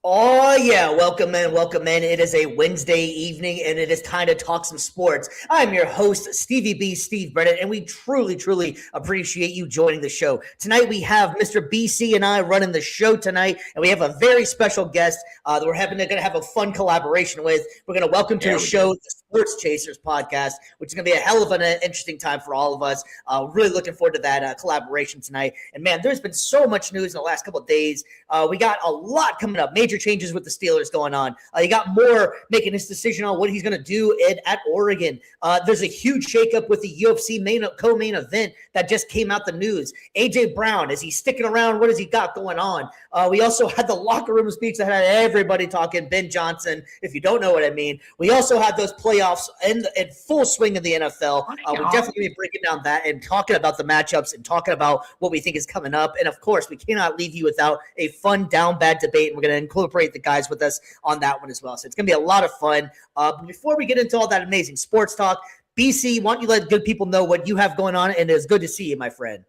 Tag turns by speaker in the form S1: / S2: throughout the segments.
S1: Oh, yeah. Welcome in. Welcome in. It is a Wednesday evening and it is time to talk some sports. I'm your host, Stevie B, Steve Brennan, and we truly appreciate you joining the show. Tonight, we have Mr. BC and I running the show tonight, and we have a very special guest that we're going to have a fun collaboration with. We're going to welcome to the show the Sports Chasers podcast, which is going to be a hell of an interesting time for all of us. Really looking forward to that collaboration tonight. And man, there's been so much news in the last couple of days. We got a lot coming up. Major changes with the Steelers going on. You got Moore making his decision on what he's going to do at Oregon. There's a huge shakeup with the UFC co-main event that just came out the news. A.J. Brown, is he sticking around? What has he got going on? We also had the locker room speech that had everybody talking. Ben Johnson, if you don't know what I mean. We also had those playoffs in full swing in the NFL. We're definitely be breaking down that and talking about the matchups and talking about what we think is coming up. And, of course, we cannot leave you without a fun down-bad debate. We're going to incorporate the guys with us on that one as well. So it's going to be a lot of fun. But before we get into all that amazing sports talk, BC, why don't you let good people know what you have going on? And it's good to see you, my friend.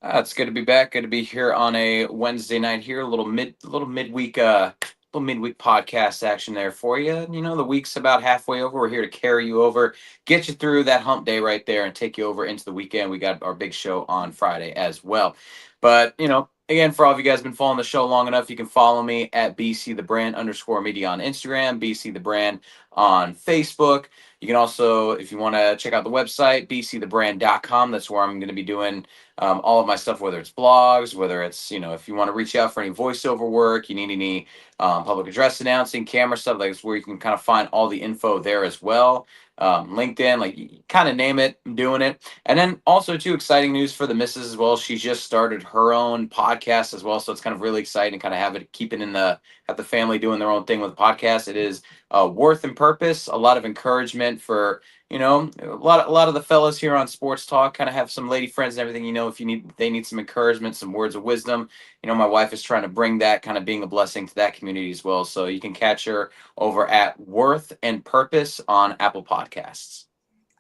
S2: It's good to be back. Good to be here on a Wednesday night here. A little midweek podcast action there for you. You know, the week's about halfway over. We're here to carry you over, get you through that hump day right there, and take you over into the weekend. We got our big show on Friday as well. But, you know, again, for all of you guys who've been following the show long enough, you can follow me at BCTheBrand_media on Instagram, BCTheBrand on Facebook. You can also, if you want to check out the website, bcthebrand.com. That's where I'm going to be doing all of my stuff, whether it's blogs, whether it's, you know, if you want to reach out for any voiceover work, you need any public address announcing, camera stuff, like it's where you can kind of find all the info there as well. LinkedIn, like you kind of name it, I'm doing it. And then also too, exciting news for the missus as well. She just started her own podcast as well. So it's kind of really exciting to kind of have it, keep it have the family doing their own thing with the podcast. It is Worth and Purpose, a lot of encouragement for, you know, a lot of the fellas here on Sports Talk kind of have some lady friends and everything, you know, they need some encouragement, some words of wisdom. You know, my wife is trying to bring that, kind of being a blessing to that community as well. So you can catch her over at Worth and Purpose on Apple Podcasts.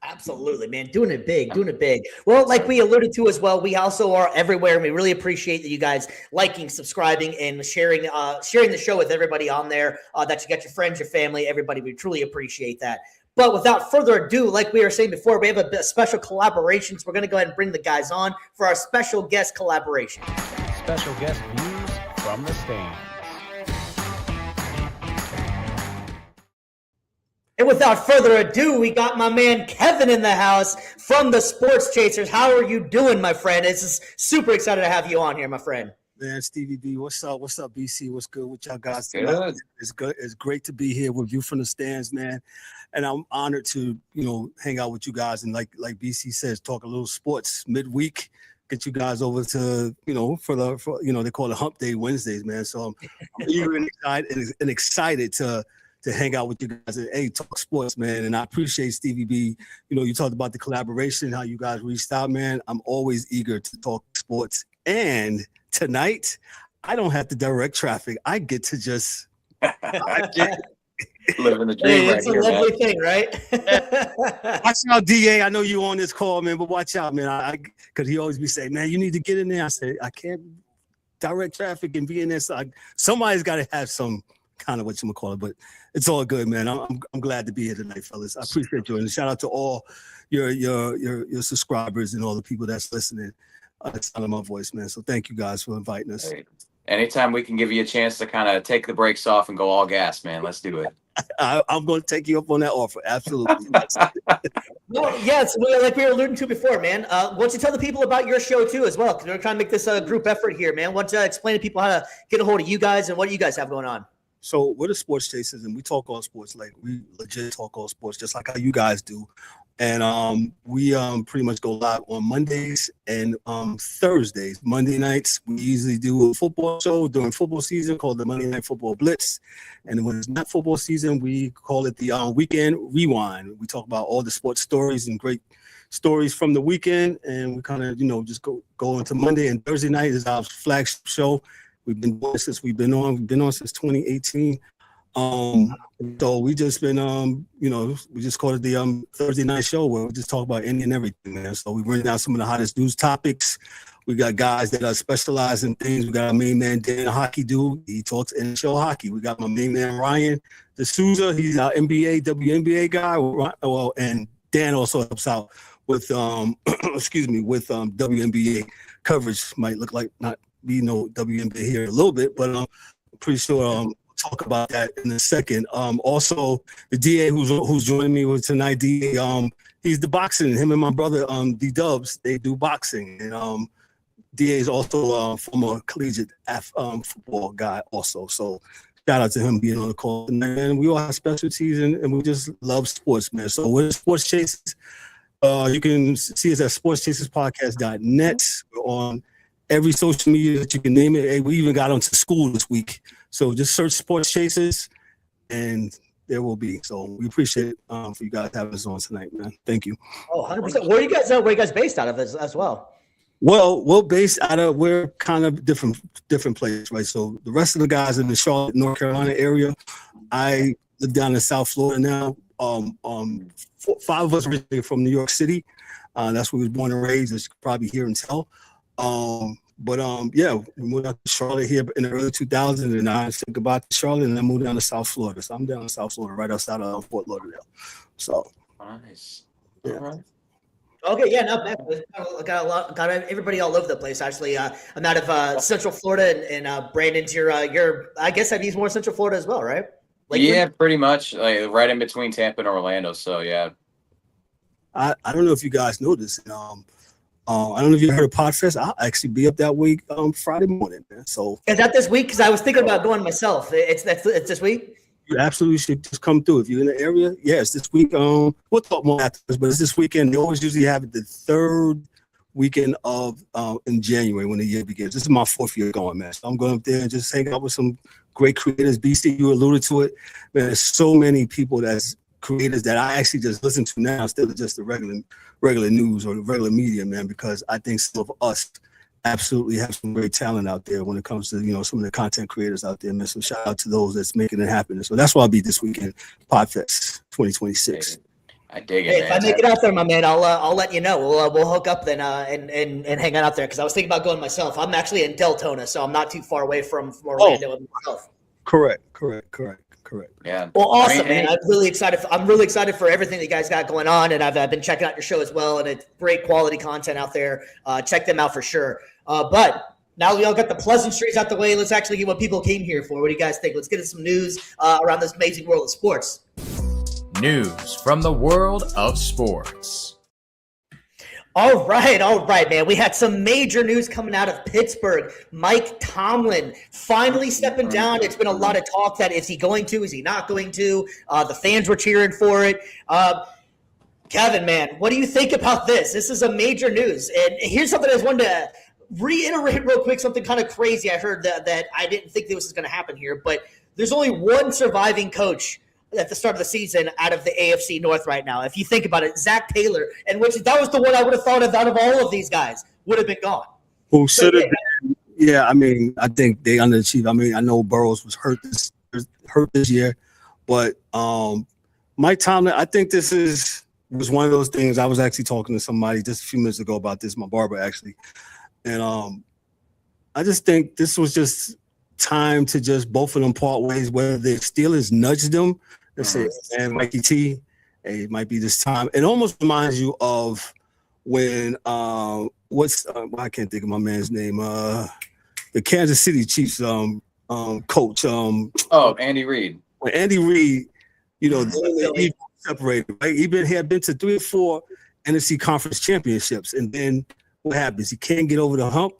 S1: Absolutely, man. Doing it big. Well, like we alluded to as well, we also are everywhere, and we really appreciate that you guys liking, subscribing, and sharing the show with everybody on there, that you got your friends, your family, everybody. We truly appreciate that. But without further ado, like we were saying before, we have a special collaboration, so we're going to go ahead and bring the guys on for our special guest collaboration.
S3: Special guest views from the stand.
S1: And without further ado, we got my man Kevin in the house from the Sports Chasers. How are you doing, my friend? It's super excited to have you on here, my friend.
S4: Man, Stevie B, what's up? What's up, BC? What's good with y'all guys?
S2: Good.
S4: It's good. It's great to be here with you from the stands, man. And I'm honored to, you know, hang out with you guys and like BC says, talk a little sports midweek. Get you guys over to, you know, for they call it Hump Day Wednesdays, man. So I'm eager and excited to hang out with you guys and talk sports, man. And I appreciate Stevie B. You know, you talked about the collaboration, how you guys reached out, man. I'm always eager to talk sports. And tonight, I don't have to direct traffic. I get to just
S2: living the dream.
S1: It's a lovely thing, right?
S4: Watch out, DA. I know you on this call, man, but watch out, man. Because he always be saying, man, you need to get in there. I say, I can't direct traffic and be in there. So somebody's got to have some kind of what you call it, but it's all good, man. I'm glad to be here tonight, fellas. I appreciate you, and shout out to all your subscribers and all the people that's listening. It's out of my voice, man. So thank you guys for inviting us.
S2: Hey, anytime we can give you a chance to kind of take the brakes off and go all gas, man, let's do it.
S4: I'm going to take you up on that offer. Absolutely.
S1: Well, yes, like we were alluding to before, man. Why don't you tell the people about your show too, as well? Because we're trying to make this a group effort here, man. Why don't you explain to people how to get a hold of you guys and what you guys have going on?
S4: So we're the Sports Chasers, and we talk all sports. Like we legit talk all sports, just like how you guys do. And we pretty much go live on Mondays and Thursdays. Monday nights, we usually do a football show during football season called the Monday Night Football Blitz. And when it's not football season, we call it the Weekend Rewind. We talk about all the sports stories and great stories from the weekend. And we kind of, just go into Monday, and Thursday night is our flagship show. We've been doing it since we've been on since 2018. So we just been, we just called it the Thursday night show where we just talk about any and everything, man. So we bring down some of the hottest news topics. We got guys that are specialized in things. We got our main man, Dan, hockey dude. He talks NHL hockey. We got my main man, Ryan D'Souza. He's our NBA, WNBA guy. Well, and Dan also helps out with, with WNBA coverage. Might look like not be no WNBA here a little bit, but I'm pretty sure we'll talk about that in a second. Also, the DA who's joining me with tonight, DA, he's the boxing. Him and my brother, D-Dubs, they do boxing. And DA is also a former collegiate football guy also. So shout out to him being on the call tonight. And we all have specialties and we just love sports, man. So we're Sports Chasers. You can see us at sportschaserspodcast.net. We're on every social media that you can name it. Hey, we even got onto school this week. So just search Sports Chasers and there will be. So we appreciate it for you guys having us on tonight, man. Thank you.
S1: Oh, 100%. Where are you guys based out of as well?
S4: Well, we're kind of different places, right? So the rest of the guys in the Charlotte, North Carolina area, I live down in South Florida now. 5 of us originally from New York City. That's where we was born and raised, as you can probably hear and tell. Yeah, we moved out to Charlotte here in the early 2000s, and I said goodbye to Charlotte, and then moved down to South Florida. So I'm down in South Florida, right outside of Fort Lauderdale. So
S2: Nice.
S4: yeah.
S2: All right.
S1: Okay, yeah, not bad. Got everybody all over the place. Actually, I'm out of Central Florida, and Brandon's your. I guess that means more Central Florida as well, right?
S2: Yeah, pretty much, like right in between Tampa and Orlando. So yeah.
S4: I don't know if you guys know this. I don't know if you heard of Podfest. I'll actually be up that week Friday morning, man. So
S1: is that this week? Because I was thinking about going myself. It's this week.
S4: You absolutely should just come through if you're in the area. Yes, this week. We'll talk more after this, but it's this weekend. They always usually have it the third weekend of in January when the year begins. This is my 4th year going, man. So I'm going up there and just hang out with some great creators. BC, you alluded to it, man. There's so many people that's creators that I actually just listen to now instead of just the regular news or the regular media, man. Because I think some of us absolutely have some great talent out there when it comes to some of the content creators out there, man. So shout out to those that's making it happen. So that's why I'll be this weekend, Podfest 2026.
S2: I dig it.
S1: Hey,
S2: man.
S1: if I make it out there, my man, I'll let you know. We'll hook up then and hang out there because I was thinking about going myself. I'm actually in Deltona, so I'm not too far away from Orlando myself.
S4: Correct.
S2: Yeah.
S1: Well, awesome, man. I'm really excited. I'm really excited for everything that you guys got going on, and I've been checking out your show as well, and it's great quality content out there. Check them out for sure. But now we all got the pleasantries out the way. Let's actually get what people came here for. What do you guys think? Let's get into some news around this amazing world of sports.
S3: News from the world of sports.
S1: All right, man. We had some major news coming out of Pittsburgh. Mike Tomlin finally stepping down. It's been a lot of talk that is he going to, is he not going to? The fans were cheering for it. Kevin, man, what do you think about this? This is a major news. And here's something I just wanted to reiterate real quick, something kind of crazy. I heard that I didn't think this was going to happen here, but there's only one surviving coach at the start of the season out of the AFC North right now. If you think about it, Zach Taylor, and that was the one I would have thought of out of all of these guys, would have been gone.
S4: Who should have been? Yeah, I mean, I think they underachieved. I mean, I know Burrows was hurt this year, but Mike Tomlin, I think this was one of those things. I was actually talking to somebody just a few minutes ago about this, my barber actually, and I just think this was just time to just both of them part ways. Whether the Steelers nudged them and say, "Man, Mikey T, hey, it might be this time." It almost reminds you of when I can't think of my man's name. The Kansas City Chiefs coach.
S2: Andy Reid.
S4: When Andy Reid, they separated. Right? He had been to 3 or 4 NFC Conference championships, and then what happens? He can't get over the hump.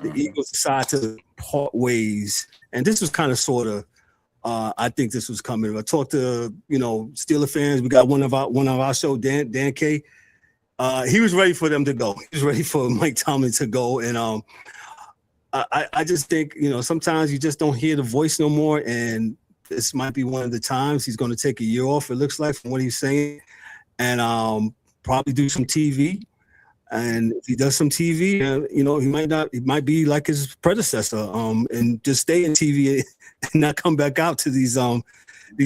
S4: The Eagles decide to part ways, and this was kind of sort of. I think this was coming. I talked to Steeler fans. We got one of our show, Dan K. He was ready for them to go. He was ready for Mike Tomlin to go, and I just think sometimes you just don't hear the voice no more, and this might be one of the times he's going to take a year off. It looks like from what he's saying, and probably do some TV. And if he does some TV, he might be like his predecessor, and just stay in TV and not come back out to these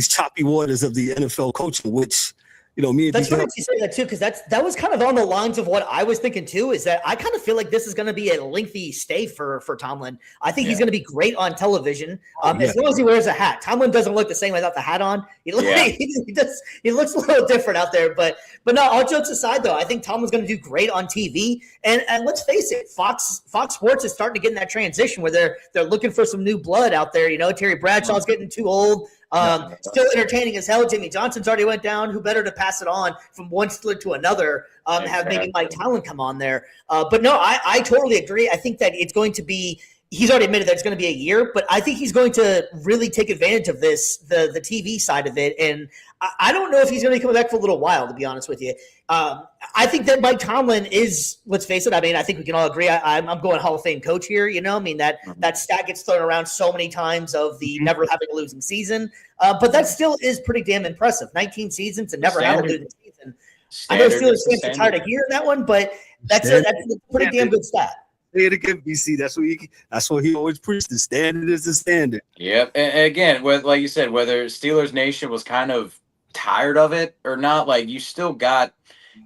S4: choppy waters of the NFL coaching, which Me and
S1: That's
S4: BC
S1: funny you say that too, because that was kind of on the lines of what I was thinking too. Is that I kind of feel like this is going to be a lengthy stay for Tomlin. I think he's going to be great on television, as long as he wears a hat. Tomlin doesn't look the same without the hat on. He looks a little different out there. But no, all jokes aside, though, I think Tomlin's going to do great on TV. And let's face it, Fox Sports is starting to get in that transition where they're looking for some new blood out there. Terry Bradshaw's getting too old. Still entertaining as hell. Jimmy Johnson's already went down. Who better to pass it on from one Steeler to another? Have maybe Mike Tomlin come on there. But no, I totally agree. I think that it's going to be. He's already admitted that it's going to be a year, but I think he's going to really take advantage of this, the TV side of it. And I don't know if he's going to be coming back for a little while, to be honest with you. I think that Mike Tomlin is, let's face it, I mean, I think we can all agree. I'm going Hall of Fame coach here, that stat gets thrown around so many times of the never having a losing season. But that still is pretty damn impressive. 19 seasons and never have a losing season. I know Steelers fans are tired of hearing that one, but that's a pretty damn good stat.
S4: Say it again, BC. That's what he always preached. The standard is the standard.
S2: Yep. And again, like you said, whether Steelers Nation was kind of tired of it or not, like you still got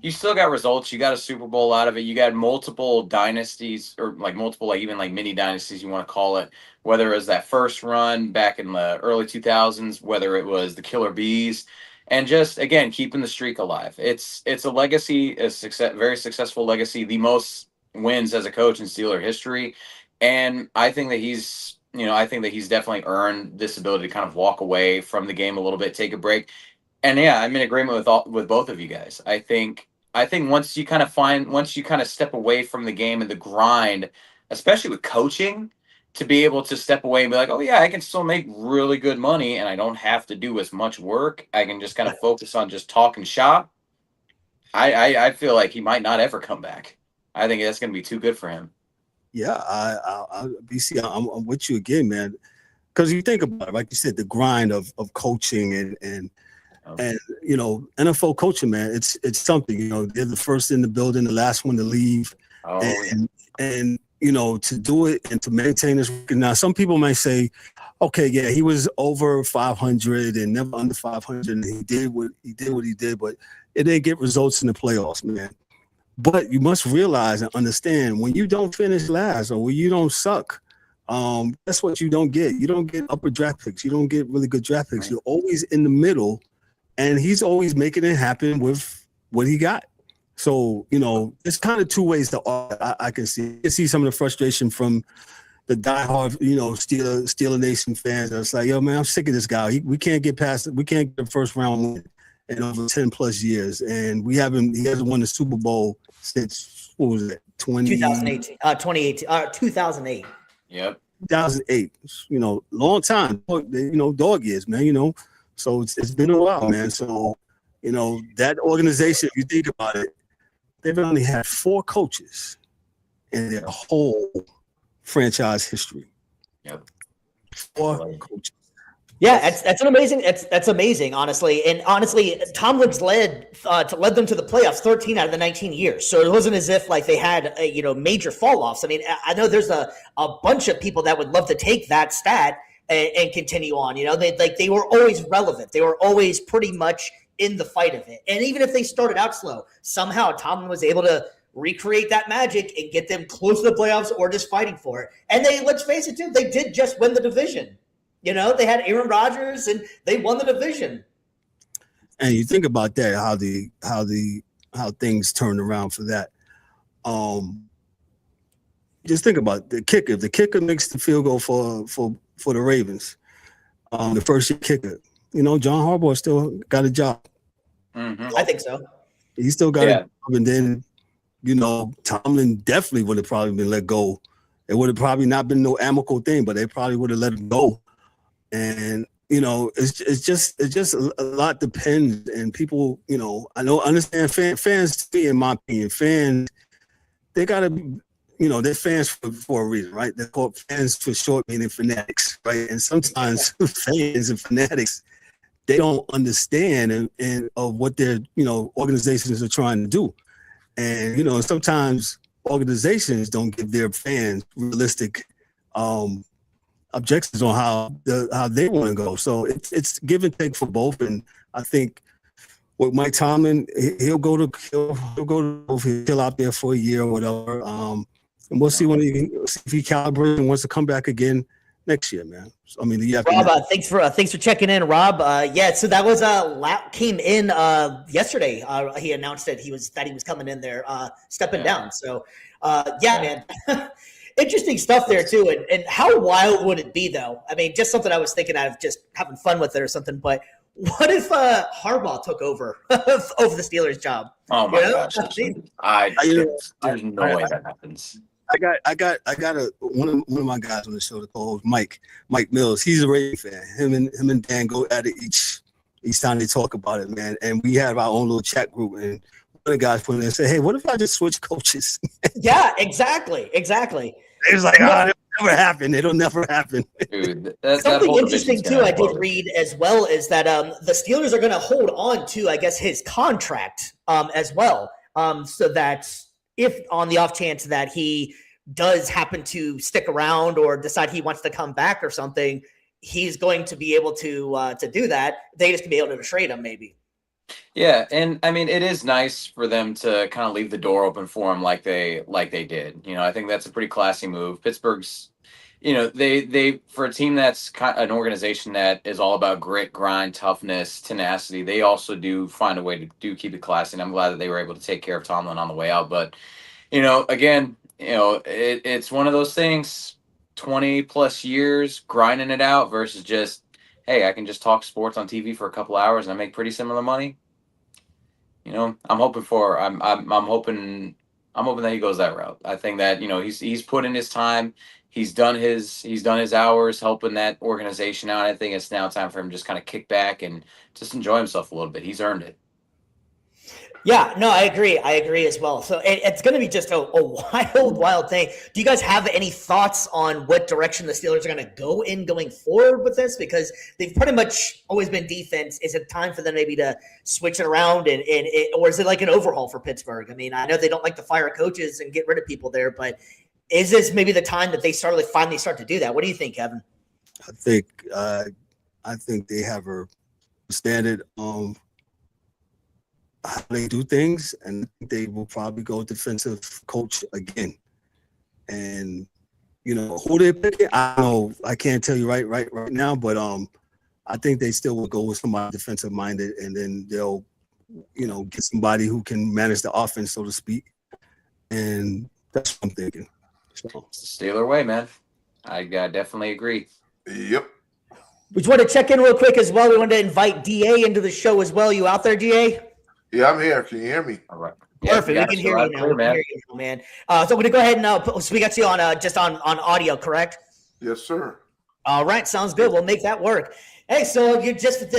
S2: results. You got a Super Bowl out of it. You got multiple dynasties, or like multiple, like even like mini dynasties, you want to call it. Whether it was that first run back in the early 2000s, whether it was the Killer Bees, and just again keeping the streak alive. It's a legacy, very successful legacy, the most wins as a coach in Steeler history, and I think that he's definitely earned this ability to kind of walk away from the game a little bit, take a break. And yeah, I'm in agreement with both of you guys. I think once you kind of step away from the game and the grind, especially with coaching, to be able to step away and be like, oh yeah, I can still make really good money and I don't have to do as much work. I can just kind of focus on just talking shop. I feel like he might not ever come back. I think that's going to be too good for him.
S4: Yeah, BC, I'm with you again, man. Because you think about it, like you said, the grind of coaching and NFL coaching, man, it's something. They're the first in the building, the last one to leave, and to do it and to maintain this. Now, some people may say, okay, yeah, he was over 500 and never under 500, and he did what he did, but it didn't get results in the playoffs, man. But you must realize and understand, when you don't finish last or when you don't suck, that's what you don't get. You don't get upper draft picks. You don't get really good draft picks. You're always in the middle, and he's always making it happen with what he got. So, it's kind of two ways to I can see. I can see some of the frustration from the diehard, Steeler Nation fans. It's like, yo, man, I'm sick of this guy. We can't get past it. We can't get the first round win in over 10 plus years. And he hasn't won the Super Bowl since, what was it?
S1: 2008.
S2: Yep.
S4: 2008. Long time. Dog years, man, So it's been a while, man. So, that organization, if you think about it, they've only had 4 coaches in their whole franchise history.
S2: Yep.
S4: 4 coaches.
S1: Yeah, that's amazing. That's amazing, honestly. And honestly, Tomlin's led them to the playoffs 13 out of the 19 years. So it wasn't as if like they had major fall offs. I mean, I know there's a bunch of people that would love to take that stat and continue on. They were always relevant. They were always pretty much in the fight of it. And even if they started out slow, somehow Tomlin was able to recreate that magic and get them close to the playoffs or just fighting for it. And let's face it, too, they did just win the division. They had Aaron Rodgers and they won the division.
S4: And you think about that, how things turned around for that. Just think about the kicker. If the kicker makes the field goal for the Ravens, the first year kicker, John Harbaugh still got a job.
S2: Mm-hmm.
S1: I think so.
S4: He still got a job, and then Tomlin definitely would have probably been let go. It would have probably not been no amicable thing, but they probably would have let him go. And it's just a lot depends, and people, understand fans. In my opinion, fans, they gotta be, they're fans for a reason, right? They're called fans for short, meaning fanatics, right? And sometimes fans and fanatics, they don't understand and of what their organizations are trying to do, and sometimes organizations don't give their fans realistic objectives on how they want to go. So it's give and take for both. And I think with Mike Tomlin, he'll go to chill out there for a year or whatever. And we'll see see if he calibrates and wants to come back again next year, man. So, I mean, you have
S1: Rob, thanks for checking in, Rob. Yeah, so that was came in yesterday. He announced that he was coming in there, stepping down. So, man, interesting stuff there too. And how wild would it be though? I mean, just something I was thinking of, just having fun with it or something. But what if Harbaugh took over the Steelers job?
S2: Oh my gosh! There's no way that happens.
S4: I got one of my guys on the show called Mike Mills. He's a Ravens fan. Him and Dan go at it each time they talk about it, man. And we have our own little chat group, and one of the guys put in and said, "Hey, what if I just switch coaches?"
S1: Yeah, exactly.
S4: It was like, it'll never happen. It'll never happen.
S2: Dude,
S1: something interesting too I did read as well is that the Steelers are going to hold on to, I guess, his contract as well, so that if on the off chance that he does happen to stick around or decide he wants to come back or something, he's going to be able to do that. They just can be able to trade him maybe.
S2: Yeah, and I mean, it is nice for them to kind of leave the door open for him like they did. You know, I think that's a pretty classy move. Pittsburgh's, you know, they for a team that's an organization that is all about grit, grind, toughness, tenacity, they also do find a way to keep it classy. And I'm glad that they were able to take care of Tomlin on the way out. But, you know, again, you know, it's one of those things, 20 plus years grinding it out versus just, hey, I can just talk sports on TV for a couple hours and I make pretty similar money. You know, I'm hoping that he goes that route. I think that, you know, he's put in his time. He's done his hours helping that organization out. I think it's now time for him to just kind of kick back and just enjoy himself a little bit. He's earned it.
S1: Yeah, no, I agree as well. So it's going to be just a wild thing. Do you guys have any thoughts on what direction the Steelers are going to go in going forward with this? Because they've pretty much always been defense. Is it time for them maybe to switch it around or is it like an overhaul for Pittsburgh? I mean, I know they don't like to fire coaches and get rid of people there, but is this maybe the time that they finally start to do that? What do you think, Kevin?
S4: I think they have a standard how they do things, and they will probably go defensive coach again. And you know who they pick, I don't know. I can't tell you right now, but I think they still will go with somebody defensive minded, and then they'll, you know, get somebody who can manage the offense, so to speak. And that's what I'm thinking. So.
S2: It's the Steeler way, man. I definitely agree.
S5: Yep.
S1: We just want to check in real quick as well. We wanted to invite DA into the show as well. You out there, DA?
S5: Yeah, I'm here. Can you hear me?
S2: All right.
S1: Perfect. We can hear you now. Man. So we're gonna go ahead and so we got you on just on audio, correct?
S5: Yes, sir.
S1: All right, sounds good. We'll make that work. Hey, so you're just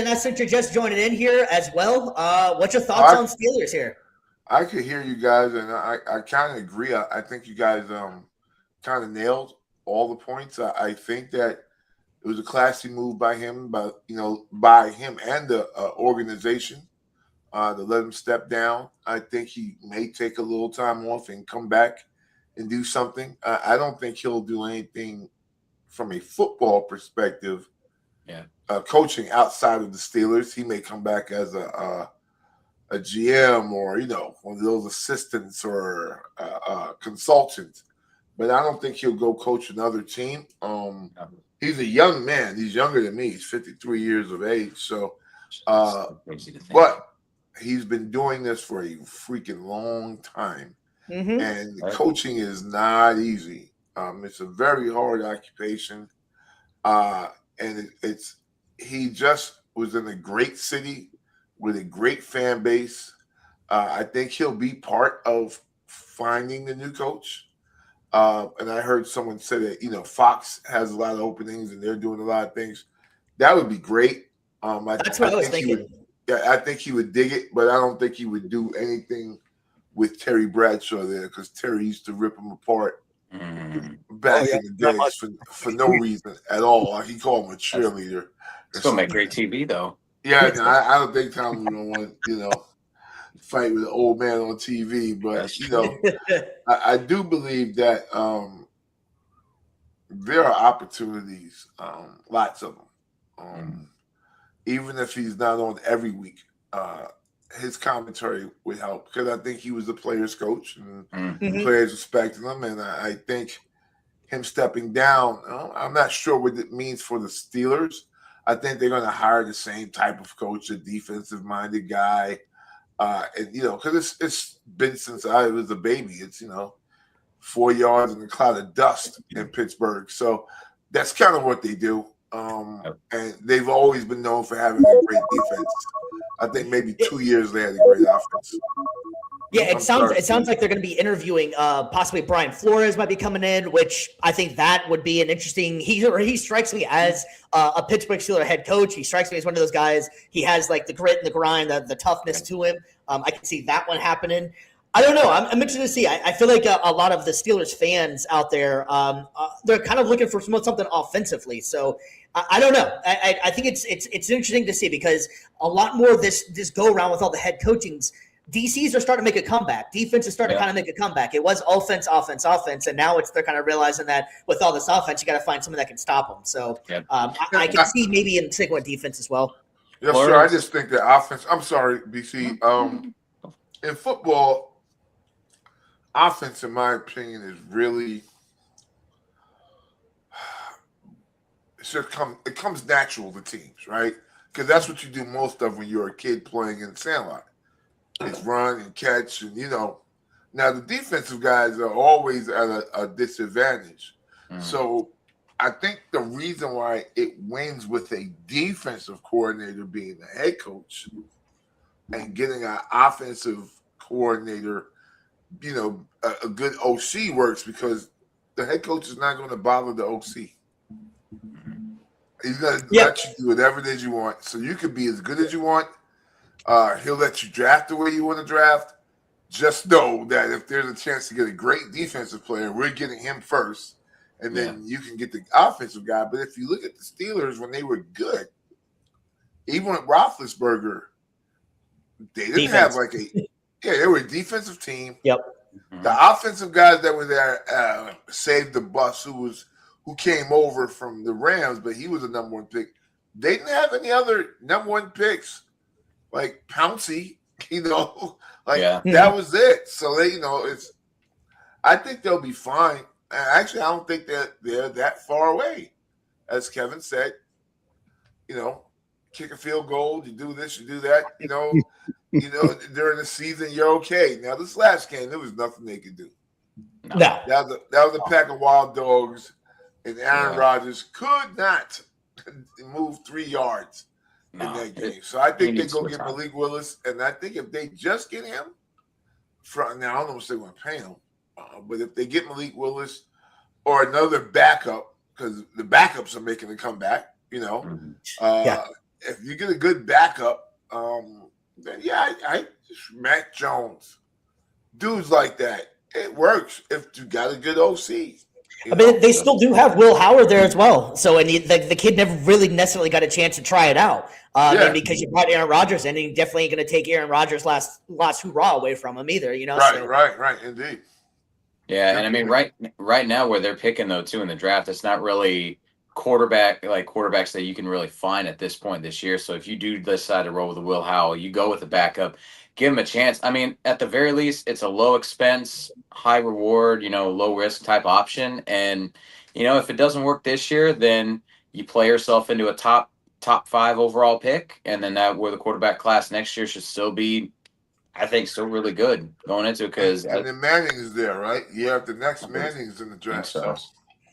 S1: joining in here as well. What's your thoughts on Steelers here?
S5: I could hear you guys, and I kind of agree. I think you guys kind of nailed all the points. I think that it was a classy move by him, by him and the organization. To let him step down. I think he may take a little time off and come back and do something. I don't think he'll do anything from a football perspective.
S2: Yeah,
S5: coaching outside of the Steelers. He may come back as a GM or one of those assistants or a consultant. But I don't think he'll go coach another team. He's a young man. He's younger than me. He's 53 years of age. So, but he's been doing this for a freaking long time.
S1: Mm-hmm.
S5: And coaching is not easy. It's a very hard occupation. And he just was in a great city with a great fan base. I think he'll be part of finding the new coach. And I heard someone say that, Fox has a lot of openings and they're doing a lot of things. That would be great.
S1: That's what I was thinking.
S5: I think he would dig it, but I don't think he would do anything with Terry Bradshaw there because Terry used to rip him apart back in the days for no reason at all. He called him a cheerleader.
S2: Still make great TV though.
S5: Yeah, I don't think Tom would want fight with an old man on TV, but I do believe that there are opportunities, lots of them. Even if he's not on every week, his commentary would help because I think he was the players' coach and
S1: Mhm.
S5: players respected him, and I think him stepping down, I'm not sure what it means for the Steelers. I think they're going to hire the same type of coach, a defensive-minded guy, and because it's been since I was a baby. It's 4 yards in a cloud of dust in Pittsburgh, so that's kind of what they do. And they've always been known for having a great defense. I think maybe 2 years they had a great offense.
S1: Yeah, it sounds like they're going to be interviewing possibly Brian Flores might be coming in, which I think that would be an interesting. He strikes me as a Pittsburgh Steelers head coach. He strikes me as one of those guys. He has like the grit and the grind, the toughness to him. I can see that one happening. I don't know. I'm interested to see. I feel like a lot of the Steelers fans out there, they're kind of looking for something offensively. So I don't know. I think it's interesting to see because a lot more of this go around with all the head coachings. DCs are starting to make a comeback. Defense is starting to kind of make a comeback. It was offense, and now they're kind of realizing that with all this offense, you got to find someone that can stop them. So I can see maybe in sticking with defense as well.
S5: Yes, sir. I just think that offense. I'm sorry, BC. In football, offense, in my opinion, is really it comes natural to teams, right? Because that's what you do most of when you're a kid playing in the sandlot. It's run and catch, and now the defensive guys are always at a disadvantage. So I think the reason why it wins with a defensive coordinator being the head coach and getting an offensive coordinator, a good OC works because the head coach is not going to bother the OC. He's going to let you do whatever it is you want, so you can be as good as you want. He'll let you draft the way you want to draft. Just know that if there's a chance to get a great defensive player, we're getting him first, and then you can get the offensive guy. But if you look at the Steelers when they were good, even with Roethlisberger, they didn't have they were a defensive team.
S1: Yep.
S5: The offensive guys that were there saved the bus who came over from the Rams, but he was a number one pick. They didn't have any other number one picks. Like Pouncey, that was it. So I think they'll be fine. Actually, I don't think that they're that far away. As Kevin said, kick a field goal, you do this, you do that. During the season, you're okay. Now, this last game, there was nothing they could do.
S1: No,
S5: that was a pack of wild dogs, and Aaron Rodgers could not move 3 yards. In that game. So I think they go get Malik Willis, and I think if they just get him now I don't know if they want to pay him, but if they get Malik Willis or another backup, because the backups are making a comeback, if you get a good backup, then I Mac Jones, dudes like that, it works if you got a good OC.
S1: I mean, they still do have Will Howard there as well. So, and the kid never really necessarily got a chance to try it out. And because you brought Aaron Rodgers in, and you definitely ain't going to take Aaron Rodgers' last hurrah away from him either,
S5: Right, indeed.
S2: Yeah, and I mean, right now where they're picking, though, too, in the draft, it's not really quarterbacks that you can really find at this point this year. So if you do decide to roll with a Will Howell, you go with the backup. Give him a chance. I mean, at the very least, it's a low expense, high reward, low risk type option. And, if it doesn't work this year, then you play yourself into a top 5 overall pick. And then where the quarterback class next year should still be, I think, still really good going into it. Because
S5: then Manning is there, right? You have the next Manning is in the draft. So.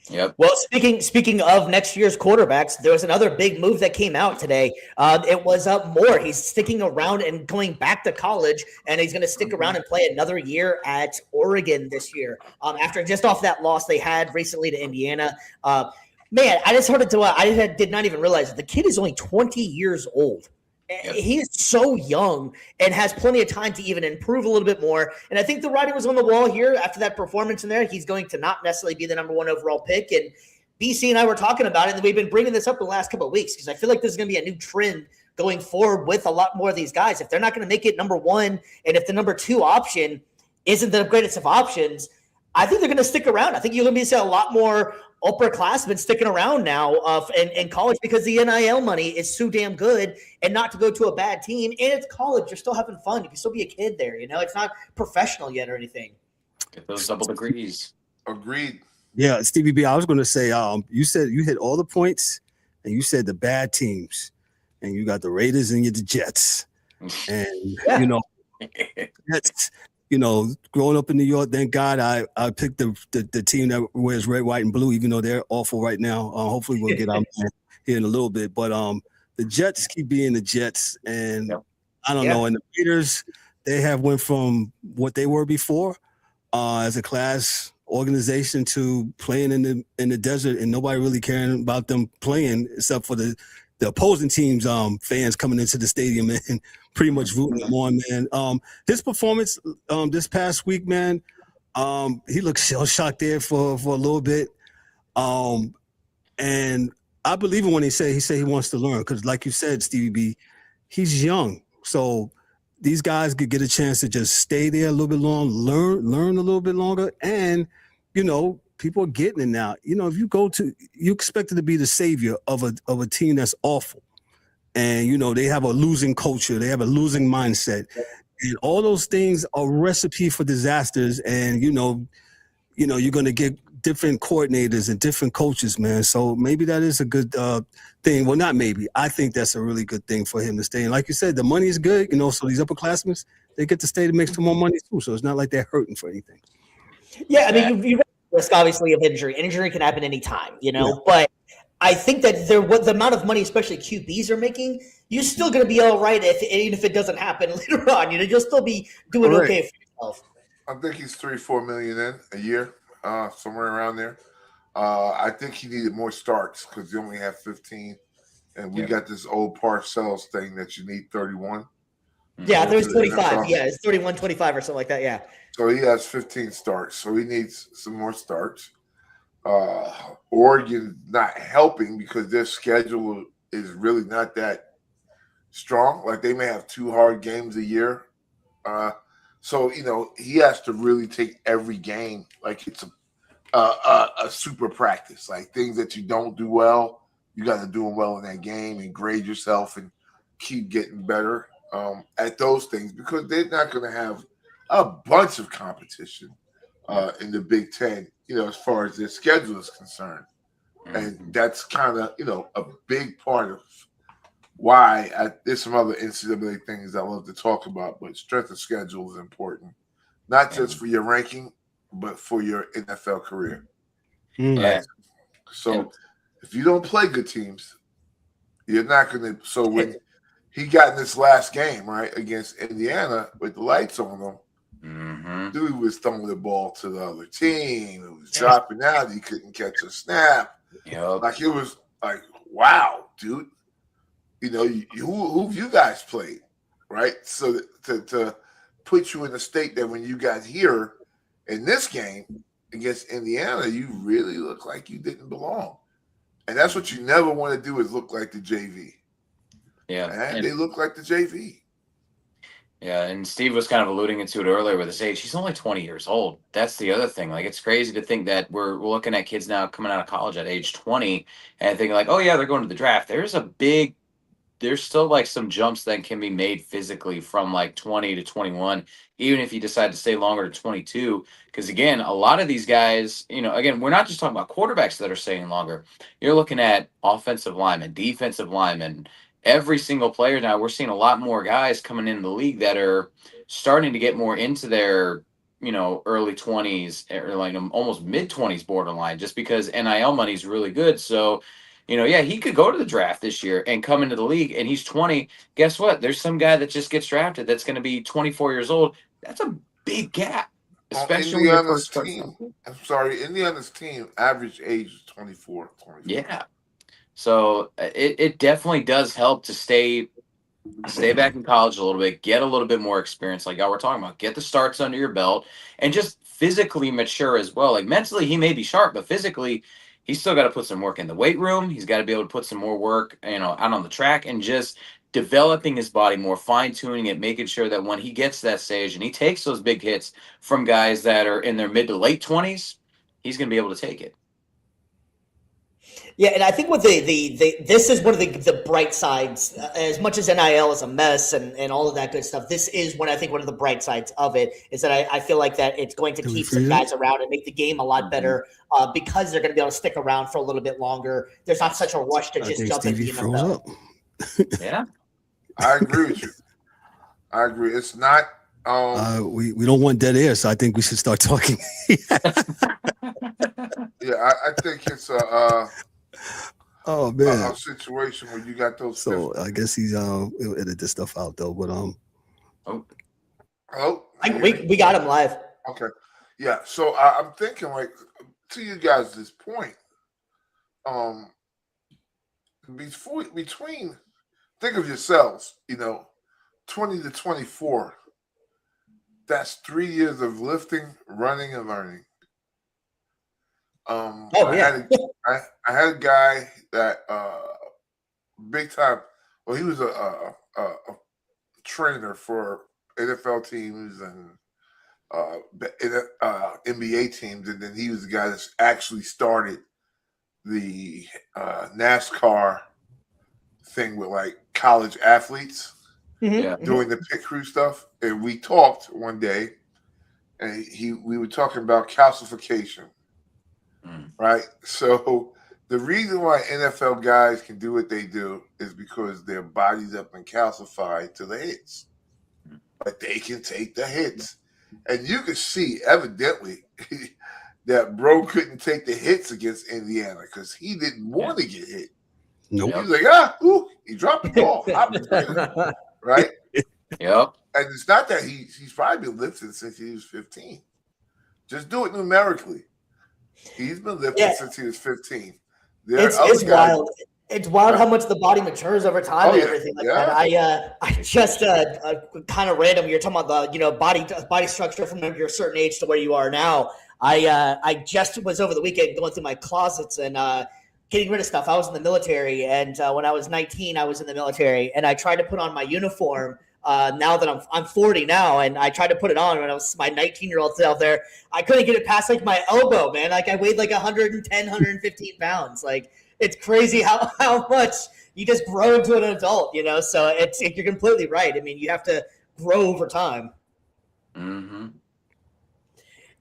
S2: Yep.
S1: Well, speaking of next year's quarterbacks, there was another big move that came out today. It was Moore. He's sticking around and going back to college, and he's going to stick around and play another year at Oregon this year. After just off that loss they had recently to Indiana. Man, I just heard it. I did not even realize the kid is only 20 years old. Yep. He is so young and has plenty of time to even improve a little bit more. And I think the writing was on the wall here after that performance in there. He's going to not necessarily be the number 1 overall pick. And BC and I were talking about it, and we've been bringing this up the last couple of weeks because I feel like this is going to be a new trend going forward with a lot more of these guys. If they're not going to make it number 1, and if the number 2 option isn't the greatest of options, I think they're going to stick around. I think you're going to be seeing a lot more upperclassmen sticking around now in college because the NIL money is so damn good, and not to go to a bad team. And it's college. You're still having fun. You can still be a kid there. It's not professional yet or anything.
S2: Get those double degrees.
S5: Agreed.
S4: Yeah, Stevie B, I was going to say, you said you hit all the points, and you said the bad teams, and you got the Raiders and the Jets, and Jets. Growing up in New York, thank God I picked the team that wears red, white, and blue, even though they're awful right now. Hopefully we'll get out here in a little bit. But the Jets keep being the Jets, and I don't know. And the Raiders, they have went from what they were before as a class organization to playing in the desert, and nobody really caring about them playing except for the opposing team's fans coming into the stadium and pretty much rooting them on, man. His performance this past week, man, he looked shell-shocked there for a little bit. And I believe him when he said he wants to learn, because like you said, Stevie B, he's young. So these guys could get a chance to just stay there a little bit long, learn a little bit longer, and, people are getting it now. If you expect it to be the savior of a team that's awful. And, they have a losing culture. They have a losing mindset. And all those things are a recipe for disasters. And, you're going to get different coordinators and different coaches, man. So maybe that is a good thing. Well, not maybe. I think that's a really good thing for him to stay. And like you said, the money is good, so these upperclassmen, they get to stay to make some more money too. So it's not like they're hurting for anything.
S1: Yeah, I mean, you risk obviously of injury. An injury can happen anytime, but I think that the amount of money, especially QBs, are making, you're still going to be all right even if it doesn't happen later on. You'll still be doing okay for yourself.
S5: I think he's 3-4 million in a year, somewhere around there. I think he needed more starts because he only had 15, and we got this old Parcells thing that you need 31.
S1: Yeah, there's 25. Yeah, it's 31, 25 or something like that. Yeah.
S5: So he has 15 starts. So he needs some more starts. Oregon not helping because their schedule is really not that strong. Like they may have 2 hard games a year. So he has to really take every game like it's a super practice. Like things that you don't do well, you got to do them well in that game and grade yourself and keep getting better at those things, because they're not going to have a bunch of competition in the Big Ten, as far as their schedule is concerned. And that's kind of, a big part of why there's some other NCAA things I love to talk about, but strength of schedule is important, not just for your ranking, but for your NFL career.
S2: Yeah.
S5: So if you don't play good teams, you're not going to. So when he got in this last game, right, against Indiana with the lights on him, dude was throwing the ball to the other team. It was dropping out. He couldn't catch a snap. Like it was like, wow, dude. Who have you guys played, right? So to put you in a state that when you got here in this game against Indiana, you really look like you didn't belong. And that's what you never want to do, is look like the JV.
S2: Yeah.
S5: And they look like the JV.
S2: Yeah, and Steve was kind of alluding to it earlier with his age. He's only 20 years old. That's the other thing. Like, it's crazy to think that we're looking at kids now coming out of college at age 20 and thinking like, oh, yeah, they're going to the draft. There's still like some jumps that can be made physically from like 20 to 21, even if you decide to stay longer to 22. Because again, a lot of these guys, again, we're not just talking about quarterbacks that are staying longer. You're looking at offensive linemen, defensive linemen, every single player now. We're seeing a lot more guys coming into the league that are starting to get more into their, early 20s or like almost mid 20s borderline, just because NIL money is really good. So, he could go to the draft this year and come into the league, and he's 20. Guess what? There's some guy that just gets drafted that's going to be 24 years old. That's a big gap, especially
S5: Indiana's team. I'm sorry, Indiana's team average age is 24.
S2: Yeah. So it definitely does help to stay back in college a little bit, get a little bit more experience, like y'all were talking about, get the starts under your belt, and just physically mature as well. Like mentally, he may be sharp, but physically, he's still got to put some work in the weight room. He's got to be able to put some more work, out on the track, and just developing his body more, fine-tuning it, making sure that when he gets to that stage and he takes those big hits from guys that are in their mid to late 20s, he's going to be able to take it.
S1: Yeah, and I think what this is one of the bright sides. As much as NIL is a mess and all of that good stuff, this is one of the bright sides of it is that I feel like that it's going to keep some guys around and make the game a lot better because they're going to be able to stick around for a little bit longer. There's not such a rush to just jump into the NFL.
S2: Yeah,
S5: I agree with you. I agree. It's not.
S4: We don't want dead air, so I think we should start talking.
S5: Yeah, I think it's a situation where you got those.
S4: So I guess he's he'll edit this stuff out though. But
S1: we got him live.
S5: Okay, yeah. So I'm thinking, like, to you guys, this point, between think of yourselves, 20 to 24. That's 3 years of lifting, running, and learning. I had a guy that big time. Well, he was a trainer for NFL teams and NBA teams, and then he was the guy that actually started the NASCAR thing with like college athletes doing the pit crew stuff. And we talked one day, and we were talking about calcification. Right. So the reason why NFL guys can do what they do is because their bodies have been calcified to the hits. But they can take the hits. And you can see evidently that bro couldn't take the hits against Indiana because he didn't want to get hit.
S4: Nope.
S5: He was like, he dropped the ball. Right?
S2: Yep.
S5: And it's not that he's probably been lifting since he was 15. Just do it numerically. He's been lifting since he was 15.
S1: It's wild. It's wild how much the body matures over time and everything like that. I just kind of random. You're talking about the body structure from your certain age to where you are now. I just was over the weekend going through my closets and getting rid of stuff. I was in the military, and when I was 19, I was in the military, and I tried to put on my uniform. Now that I'm 40 now, and I tried to put it on when I was my 19-year-old self there, I couldn't get it past like my elbow, man. Like I weighed like 110, 115 pounds. Like it's crazy how much you just grow into an adult, So you're completely right. I mean, you have to grow over time.
S2: Mm-hmm.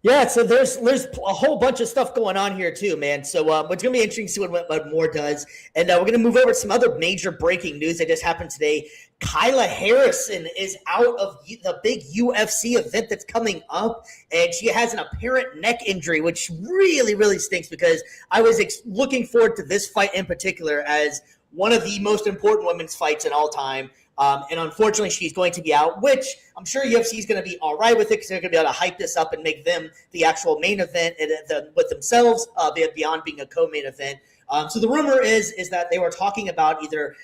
S1: Yeah, so there's a whole bunch of stuff going on here too, man. So it's going to be interesting to see what Moore does. And we're going to move over to some other major breaking news that just happened today. Kyla Harrison is out of the big UFC event that's coming up, and she has an apparent neck injury, which really, really stinks because I was looking forward to this fight in particular as one of the most important women's fights in all time. And unfortunately, she's going to be out, which I'm sure UFC is going to be all right with it because they're going to be able to hype this up and make them the actual main event with themselves beyond being a co-main event. So the rumor is that they were talking about either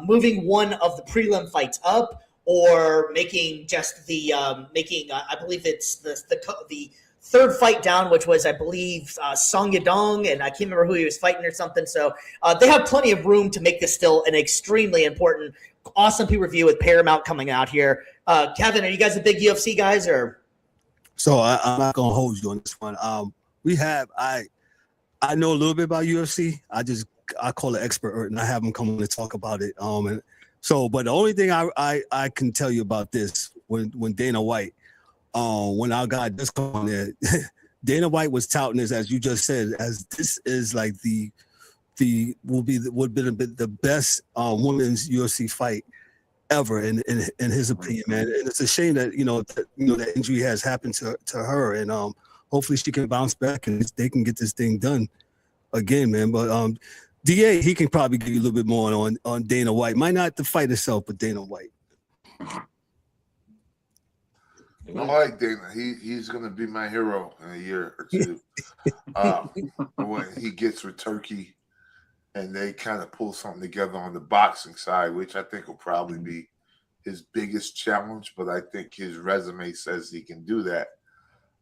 S1: moving one of the prelim fights up or making just the I believe it's the third fight down, which was, I believe, Song Yadong, and I can't remember who he was fighting or something. So they have plenty of room to make this still an extremely important, awesome pay-per-view with Paramount coming out here. Kevin, are you guys the big UFC guys? Or
S4: so I'm not going to hold you on this one. I know a little bit about UFC. I call it expert and I have them come on and talk about it. But the only thing I can tell you about this, when Dana White, when our guy does come on there, Dana White was touting this, as you just said, as this is like would be the best women's UFC fight ever in his opinion, man. And it's a shame that that injury has happened to her, and hopefully she can bounce back and they can get this thing done again, man. But DA, he can probably give you a little bit more on Dana White. Might not the fight itself, but Dana White.
S5: I like Dana. He's going to be my hero in a year or two. When he gets with Turkey and they kind of pull something together on the boxing side, which I think will probably be his biggest challenge, but I think his resume says he can do that.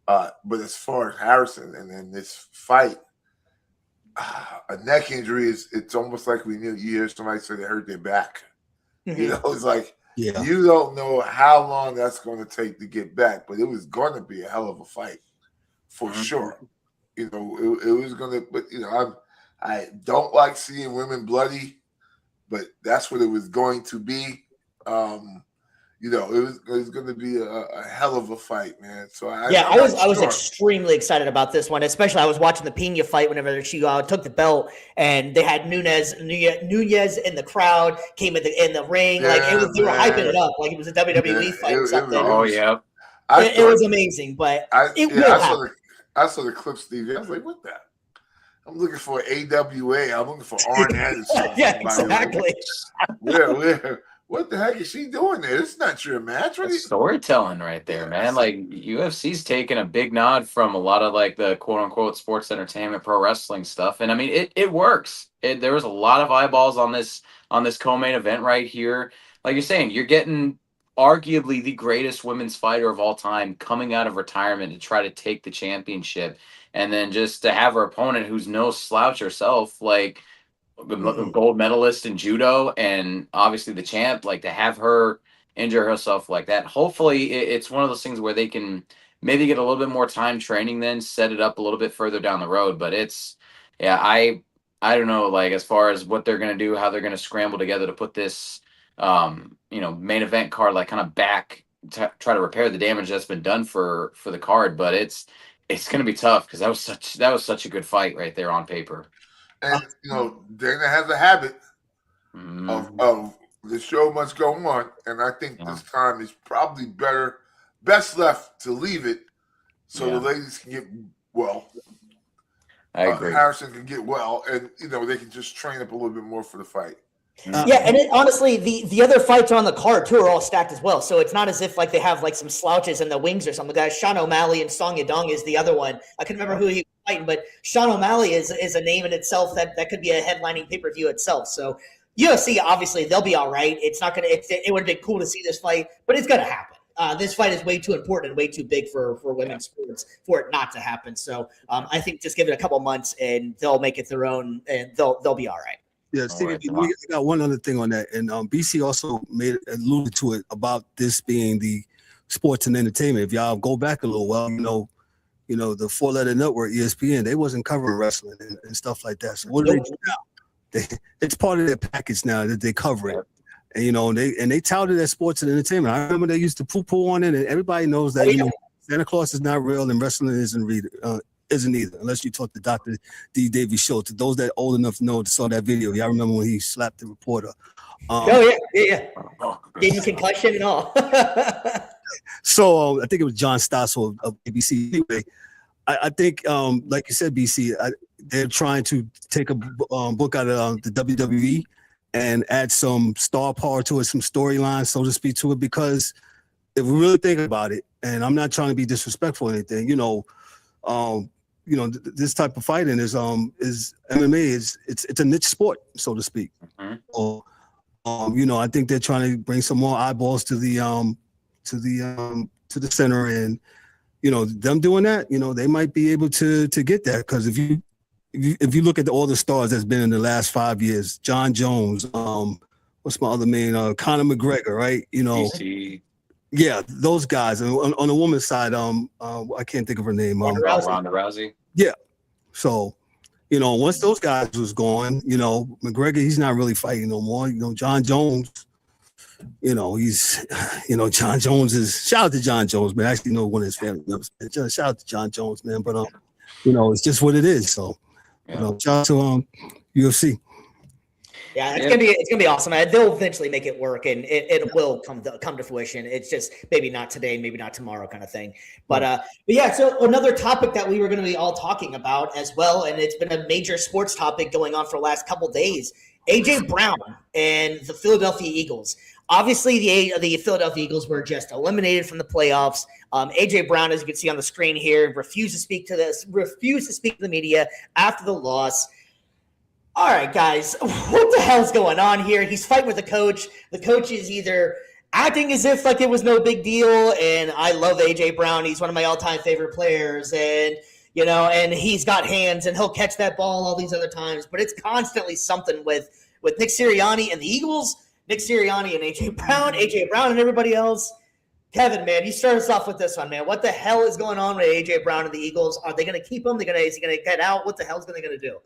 S5: But as far as Harrison and then this fight, a neck injury it's almost like when you hear somebody say they hurt their back. You know, it's like
S4: Yeah.
S5: you don't know how long that's going to take to get back, but it was going to be a hell of a fight for sure. You know, it was going to, but you know, I don't like seeing women bloody, but that's what it was going to be. You know, it was going to be a hell of a fight, man. So
S1: I was extremely excited about this one, especially I was watching the Pena fight whenever she took the belt, and they had Nunez in the crowd, came in the ring, they were hyping it up like it was a WWE fight or something. It was amazing, but
S5: I saw the clip, Steve. I was like, what the? I'm looking for AWA. I'm looking for Arn Anderson.
S1: Yeah, exactly.
S5: What the heck is she doing there? It's not your match.
S2: Storytelling right there, man. Like UFC's taking a big nod from a lot of like the quote unquote sports entertainment pro wrestling stuff. And I mean it works. There was a lot of eyeballs on this co-main event right here. Like you're saying, you're getting arguably the greatest women's fighter of all time coming out of retirement to try to take the championship. And then just to have her opponent who's no slouch herself, like gold medalist in judo and obviously the champ, like to have her injure herself like that. Hopefully it's one of those things where they can maybe get a little bit more time training, then set it up a little bit further down the road. But I don't know, like as far as what they're going to do, how they're going to scramble together to put this, main event card, like kind of back to try to repair the damage that's been done for the card. But it's going to be tough because that was such a good fight right there on paper.
S5: And you know, Dana has a habit of the show must go on, and I think this time is probably best left to leave it so the ladies can get well.
S2: I agree.
S5: Harrison can get well, and you know they can just train up a little bit more for the fight.
S1: And honestly, the other fights on the card too are all stacked as well. So it's not as if like they have like some slouches in the wings or something. Guys, Sean O'Malley and Song Yadong is the other one. I can remember who he was fighting, but Sean O'Malley is a name in itself that could be a headlining pay-per-view itself. So UFC, obviously, they'll be all right. It's not gonna. It would have been cool to see this fight, but it's gonna happen. This fight is way too important and way too big for women's sports for it not to happen. So I think just give it a couple months and they'll make it their own, and they'll be all right.
S4: Yeah, Steve, we got one other thing on that, and BC also alluded to it about this being the sports and entertainment. If y'all go back a little while, you know, the 4-letter network ESPN, they wasn't covering wrestling and stuff like that. So what do they do now? It's part of their package now that they cover it, and they touted as sports and entertainment. I remember they used to poo on it, and everybody knows that Santa Claus is not real and wrestling isn't either, unless you talk to Dr. D. Davy Schultz. Those that old enough to know saw that video. Y'all remember when he slapped the reporter?
S1: Yeah. Gave him concussion and all.
S4: So I think it was John Stossel of ABC. Anyway, I think, like you said, BC, they're trying to take a book out of the WWE and add some star power to it, some storyline, so to speak, to it. Because if we really think about it, and I'm not trying to be disrespectful or anything, this type of fighting is MMA it's a niche sport, so to speak. So, I think they're trying to bring some more eyeballs to the center, and them doing that, they might be able to get that, because if you look at all the stars that's been in the last 5 years, John Jones, what's my other man, Conor McGregor, right? Yeah, those guys. And on the woman's side, I can't think of her name.
S2: Ronda Rousey.
S4: Yeah. So, once those guys was gone, McGregor, he's not really fighting no more. John Jones, he's, John Jones is, shout out to John Jones, man. I actually know one of his family members. Shout out to John Jones, man. But, it's just what it is. So, shout out to UFC.
S1: Yeah, it's gonna be awesome. They'll eventually make it work, and it will come to fruition. It's just maybe not today, maybe not tomorrow, kind of thing. But yeah. So another topic that we were going to be all talking about as well, and it's been a major sports topic going on for the last couple of days. AJ Brown and the Philadelphia Eagles. Obviously, the Philadelphia Eagles were just eliminated from the playoffs. AJ Brown, as you can see on the screen here, refused to speak to the media after the loss. All right, guys, what the hell's going on here? He's fighting with the coach. The coach is either acting as if like it was no big deal, and I love A.J. Brown. He's one of my all-time favorite players, and he's got hands, and he'll catch that ball all these other times. But it's constantly something with Nick Sirianni and the Eagles. Nick Sirianni and AJ Brown and everybody else. Kevin, man, you start us off with this one, man. What the hell is going on with AJ Brown and the Eagles? Are they going to keep him? Is he going to get out? What the hell is they going to do?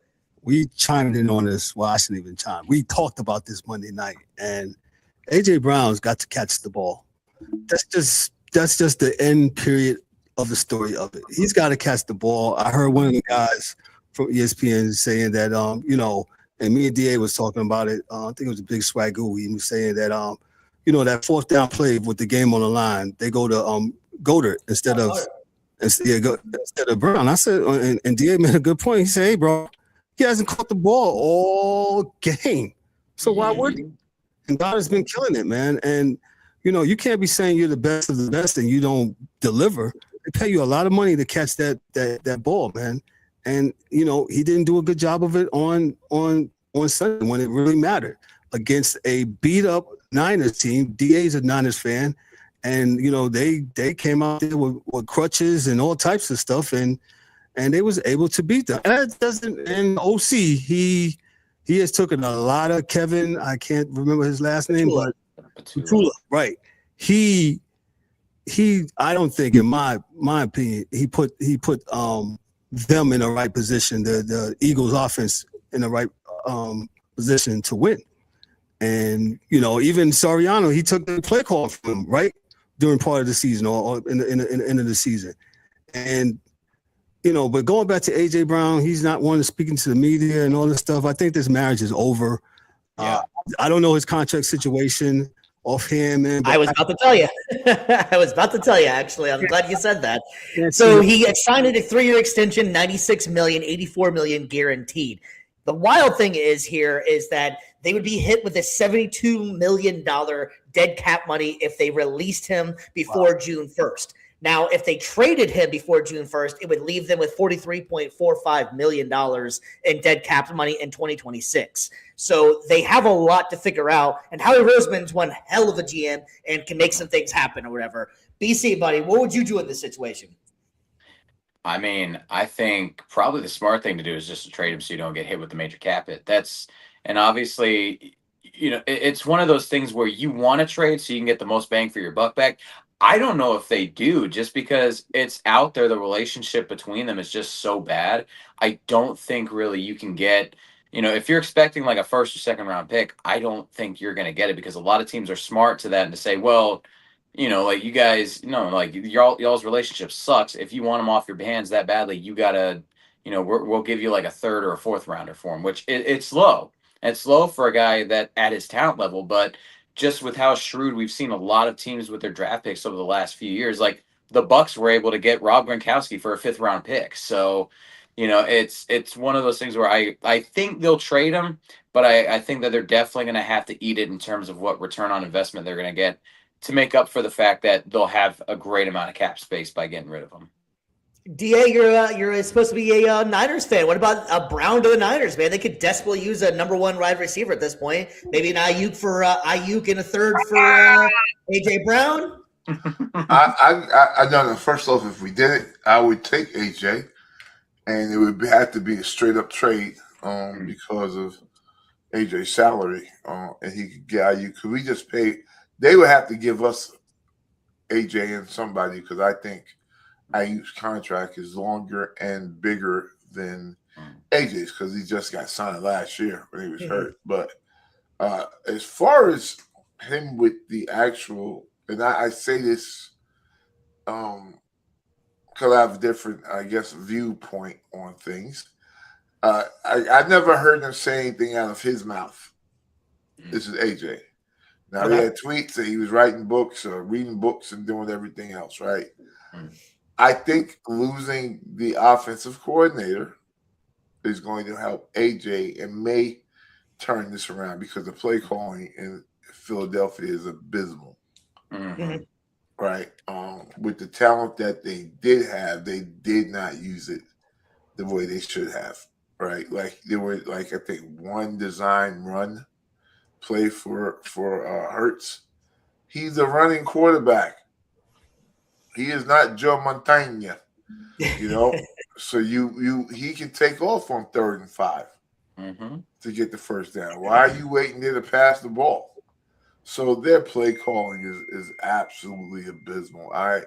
S4: We chimed in on this. Well, I shouldn't even chime. We talked about this Monday night, and AJ Brown's got to catch the ball. That's just the end period of the story of it. He's got to catch the ball. I heard one of the guys from ESPN saying that, and me and DA was talking about it. I think it was a big swagoo. He was saying that, that fourth down play with the game on the line, they go to Goddard instead of Brown. I said, and DA made a good point. He said, hey, bro, he hasn't caught the ball all game. So why would he? And God has been killing it, man. And, you can't be saying you're the best of the best and you don't deliver. They pay you a lot of money to catch that ball, man. And, he didn't do a good job of it on Sunday when it really mattered against a beat-up Niners team. DA's a Niners fan. And, they came out there with crutches and all types of stuff, and they was able to beat them. And that doesn't – and OC, he has taken a lot of Kevin – I can't remember his last name, but Petula, right. He I don't think, in my opinion, he put them in the right position, the Eagles offense in the right position to win. And, even Soriano, he took the play call from him, right, during part of the season or in the end of the season. And, but going back to A.J. Brown, he's not one speaking to the media and all this stuff. I think this marriage is over. Yeah. I don't know his contract situation offhand, man.
S1: I was about to tell you. Actually. I'm glad you said that. So he signed a 3-year extension, $96 million, $84 million guaranteed. The wild thing is that they would be hit with a $72 million dead cap money if they released him before June 1st. Now, if they traded him before June 1st, it would leave them with $43.45 million in dead cap money in 2026. So they have a lot to figure out. And Howie Roseman's one hell of a GM and can make some things happen or whatever. BC, buddy, what would you do in this situation?
S2: I mean, I think probably the smart thing to do is just to trade him so you don't get hit with the major cap hit. And obviously, it's one of those things where you want to trade so you can get the most bang for your buck back. I don't know if they do, just because it's out there. The relationship between them is just so bad. I don't think really you can get, if you're expecting like a first or second round pick, I don't think you're going to get it, because a lot of teams are smart to that and to say, well, like you guys, like y'all's relationship sucks. If you want him off your hands that badly, you got to, we'll give you like a third or a fourth rounder for him, which it's low. It's low for a guy that at his talent level, but just with how shrewd we've seen a lot of teams with their draft picks over the last few years, like the Bucks were able to get Rob Gronkowski for a 5th round pick. So, it's one of those things where I think they'll trade him, but I think that they're definitely going to have to eat it in terms of what return on investment they're going to get to make up for the fact that they'll have a great amount of cap space by getting rid of him.
S1: DA, you're supposed to be a Niners fan. What about a Brown to the Niners, man? They could desperately use a number 1 wide receiver at this point. Maybe an Ayuk for Ayuk and a third for AJ Brown.
S5: I don't know. First off, if we did it, I would take AJ, and it would have to be a straight up trade because of AJ's salary, and he could get Ayuk. Could we just pay? They would have to give us AJ and somebody, because I think Ayuk's contract is longer and bigger than AJ's, because he just got signed last year when he was hurt. But as far as him with the actual, and I say this because I have a different, I guess, viewpoint on things. I never heard him say anything out of his mouth. This is AJ. Now, he had tweets that he was writing books or reading books and doing everything else, right? I think losing the offensive coordinator is going to help AJ and may turn this around, because the play calling in Philadelphia is abysmal. Right? With the talent that they did have, they did not use it the way they should have. Right? Like there were, I think, one design run play for Hurts. He's a running quarterback. He is not Joe Montana, So he can take off on 3rd and 5 to get the first down. Why are you waiting there to pass the ball? So their play calling is absolutely abysmal. I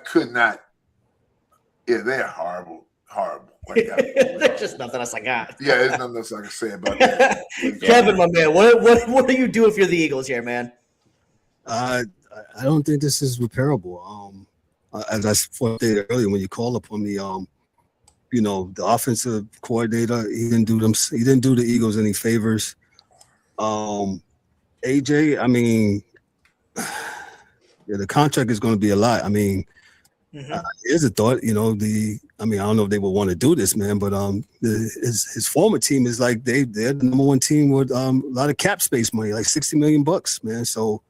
S5: could not. Yeah, they're horrible. Like,
S1: There's just nothing else I got.
S5: yeah, there's nothing else I can say about that.
S1: Kevin, my man, what do you do if you're the Eagles here, man?
S4: I don't think this is repairable. As I stated earlier, when you call upon me, the offensive coordinator, he didn't do the Eagles any favors. AJ, I mean, yeah, the contract is going to be a lot. I mean, here's a thought. I don't know if they would want to do this, man, but his former team is like they're the number one team with a lot of cap space money, like $60 million, man. So,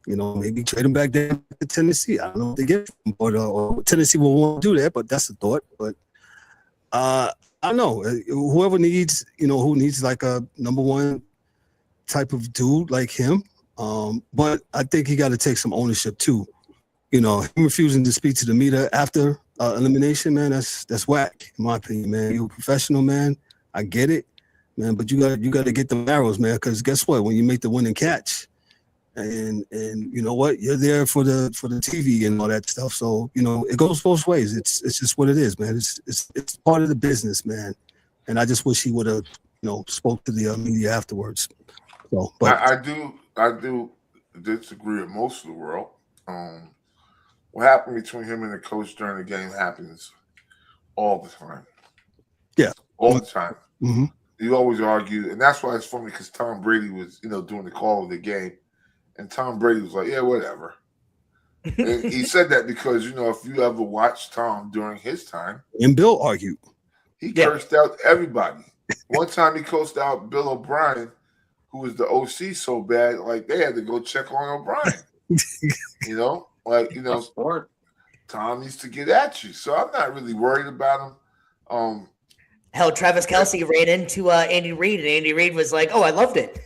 S4: maybe trade him back down to Tennessee. I don't know if they get him, but or Tennessee will want to do that, but that's a thought. But I don't know. Whoever needs, who needs like a number one type of dude like him. But I think he got to take some ownership too. Him refusing to speak to the media after elimination, man, that's whack, in my opinion, man. You're a professional, man. I get it, man, but you got to get the arrows, man, because guess what? When you make the winning catch, and you know what, you're there for the TV and all that stuff. So it goes both ways. It's just what it is, man. It's part of the business, man. And I just wish he would have spoke to the media afterwards. So, but
S5: I do disagree with most of the world. What happened between him and the coach during the game happens all the time.
S4: Yeah.
S5: All the time.
S4: Mm-hmm.
S5: You always argue, and that's why it's funny because Tom Brady was, doing the call of the game, and Tom Brady was like, yeah, whatever. And he said that because, if you ever watched Tom during his time.
S4: And Bill argued.
S5: He cursed out everybody. One time he cursed out Bill O'Brien, who was the OC so bad, like they had to go check on O'Brien. Tom needs to get at you. So I'm not really worried about him.
S1: Hell, Travis Kelce ran into Andy Reid, and Andy Reid was like, "Oh, I loved it."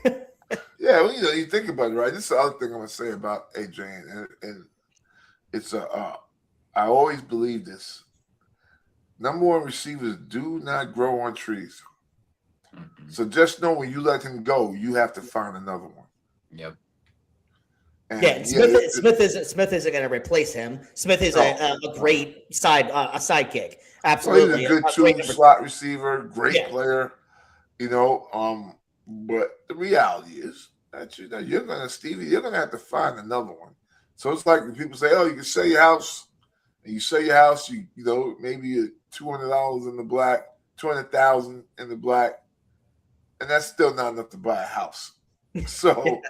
S5: Yeah, well, you think about it, right? This is the other thing I'm gonna say about AJ, and it's I always believe this. Number one receivers do not grow on trees. So just know when you let him go, you have to find another one.
S2: Yep.
S5: And
S1: Smith isn't going to replace him. Smith is a great sidekick. Absolutely,
S5: he's a good two-slot receiver, great player. But the reality is that you're gonna have to find another one. So it's like when people say, "Oh, you can sell your house," and you sell your house, maybe $200 in the black, $200,000 in the black, and that's still not enough to buy a house. So,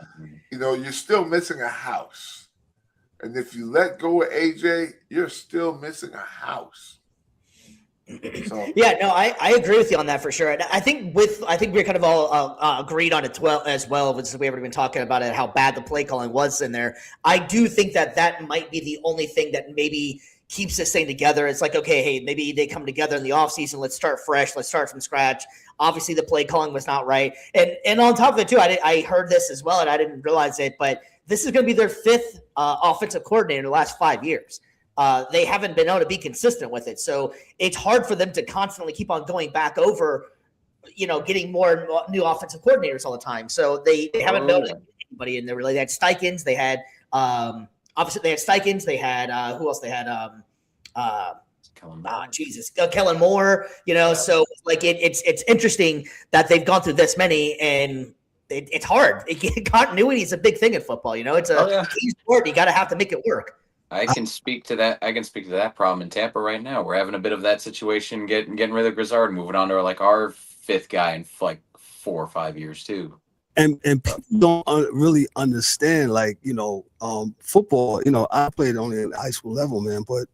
S5: you're still missing a house. And if you let go of AJ, you're still missing a house. So,
S1: I agree with you on that for sure. And I think we're kind of all agreed on it as well, which we haven't been talking about it, how bad the play calling was in there. I do think that might be the only thing that maybe keeps this thing together. It's like, okay, hey, maybe they come together in the offseason. Let's start fresh. Let's start from scratch. Obviously, the play calling was not right. And on top of it, too, I heard this as well, and I didn't realize it, but this is going to be their fifth offensive coordinator in the last 5 years. They haven't been able to be consistent with it. So it's hard for them to constantly keep on going back over, getting more new offensive coordinators all the time. So they haven't been able to get anybody in there really. They had Steichens. They had obviously they had Steichens. They had who else? They had Kellen Moore. So like it's interesting that they've gone through this many, and it's hard. Continuity is a big thing in football. It's a key sport. You got to have to make it work.
S2: I can speak to that problem in Tampa right now. We're having a bit of that situation, getting rid of Grizzard, moving on to our fifth guy in like 4 or 5 years too.
S4: And people don't really understand, football. I played only at high school level, man, but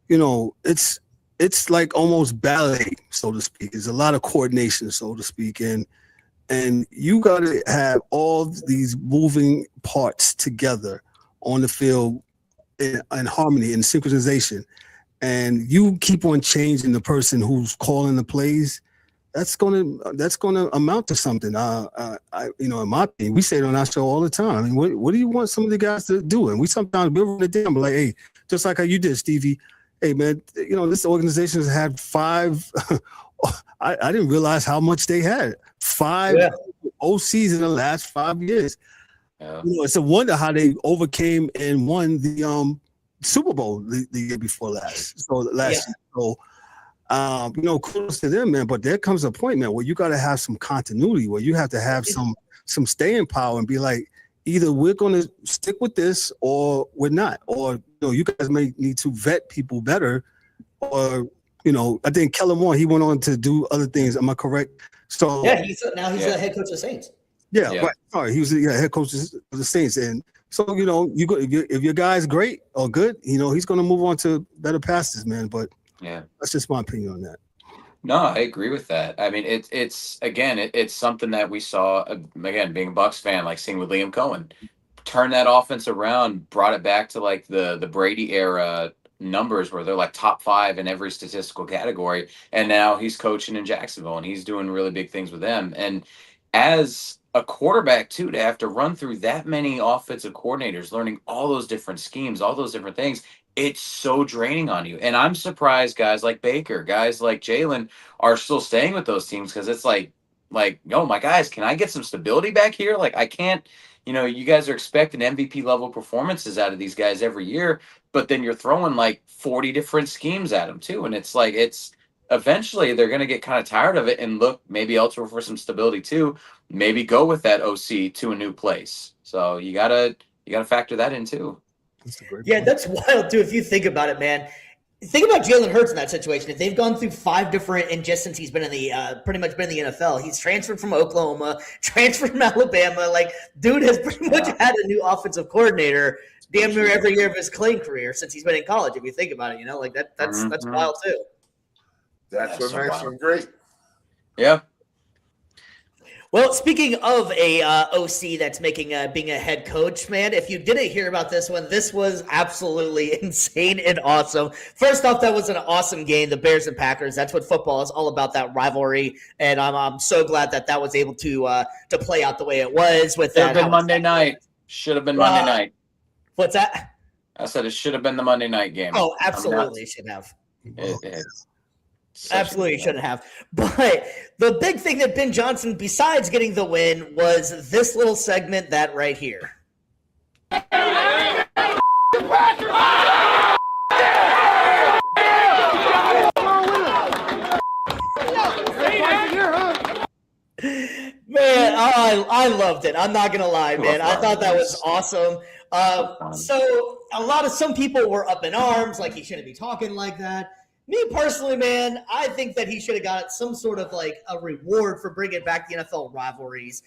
S4: it's like almost ballet, so to speak. There's a lot of coordination, so to speak, and you got to have all these moving parts together on the field in harmony and synchronization, and you keep on changing the person who's calling the plays. That's gonna amount to something. In my opinion, we say it on our show all the time. I mean, what do you want some of the guys to do? And we sometimes we'll run it down, but like, hey, just like how you did, Stevie. Hey, man, this organization has had 5 I didn't realize how much they had. 5 OCs in the last 5 years.
S2: Yeah.
S4: It's a wonder how they overcame and won the Super Bowl the year before last. So last year. So kudos to them, man. But there comes a point, man, where you got to have some continuity, where you have to have some staying power and be like, either we're going to stick with this or we're not. Or you guys may need to vet people better. Or I think Kellen Moore, he went on to do other things. Am I correct? So
S1: he's the head coach of the Saints.
S4: Yeah, right. Sorry, he was the head coach of the Saints, and so if your guy's great or good, he's going to move on to better pastures, man. But that's just my opinion on that.
S2: No, I agree with that. I mean, it's something that we saw again, being a Bucs fan, like seeing with Liam Cohen, turn that offense around, brought it back to like the Brady era numbers where they're like top 5 in every statistical category, and now he's coaching in Jacksonville and he's doing really big things with them. And as a quarterback too, to have to run through that many offensive coordinators, learning all those different schemes, all those different things, it's so draining on you. And I'm surprised guys like Baker, guys like Jalen are still staying with those teams, because it's like, yo, my guys, can I get some stability back here? Like, I can't, you guys are expecting MVP level performances out of these guys every year, but then you're throwing like 40 different schemes at them too. And it's like, eventually they're going to get kind of tired of it and look maybe elsewhere for some stability too. Maybe go with that OC to a new place. So you gotta factor that in too.
S1: That's wild too. If you think about it, man, think about Jalen Hurts in that situation. If they've gone through 5 different, and just since he's been in the pretty much been in the NFL, he's transferred from Oklahoma, transferred from Alabama. Like, dude has pretty much had a new offensive coordinator damn near every year of his playing career since he's been in college. If you think about it, that's wild too.
S5: That's what makes him great.
S2: Yeah.
S1: Well, speaking of a OC that's making being a head coach, man, if you didn't hear about this one, this was absolutely insane and awesome. First off, that was an awesome game, the Bears and Packers. That's what football is all about, that rivalry, and I'm so glad that was able to play out the way it was. With that,
S2: should have been Monday night. Should have been Monday night.
S1: What's that?
S2: I said it should have been the Monday night game.
S1: Oh, absolutely, should have. Absolutely shouldn't have. But the big thing that Ben Johnson, besides getting the win, was this little segment that right here. Man, I loved it. I'm not going to lie, man. I thought that was awesome. So some people were up in arms, like he shouldn't be talking like that. Me personally, man, I think that he should have got some sort of like a reward for bringing back the NFL rivalries.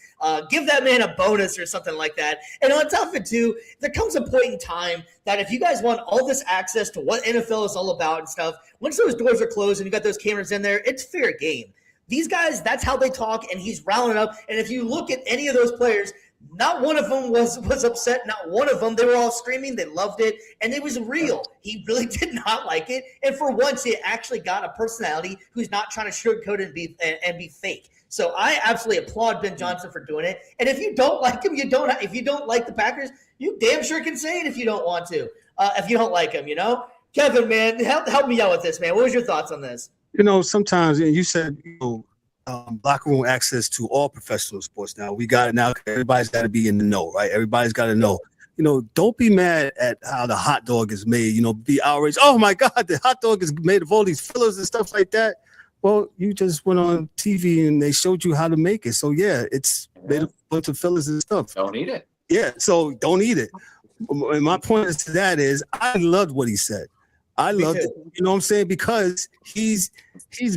S1: Give that man a bonus or something like that. And on top of it, too, there comes a point in time that if you guys want all this access to what NFL is all about and stuff, once those doors are closed and you got those cameras in there, it's fair game. These guys, that's how they talk, and he's rounding up. And if you look at any of those players, not one of them was upset. Not one of them. They were all screaming. They loved it. And it was real. He really did not like it. And for once, he actually got a personality who's not trying to sugarcoat it and be fake. So I absolutely applaud Ben Johnson for doing it. And if you don't like him, if you don't like the Packers, you damn sure can say it if you don't want to. If you don't like him, Kevin, man, help me out with this, man. What was your thoughts on this?
S4: Sometimes, and you said, locker room access to all professional sports now. We got it now. Everybody's got to be in the know, right? Everybody's got to know. Don't be mad at how the hot dog is made. Be outraged. Oh my God, the hot dog is made of all these fillers and stuff like that. Well, you just went on TV and they showed you how to make it. So yeah, it's made of a bunch of fillers and stuff.
S2: Don't eat it.
S4: Yeah, so don't eat it. And my point to that is, I loved what he said. I loved it, you know what I'm saying? Because he's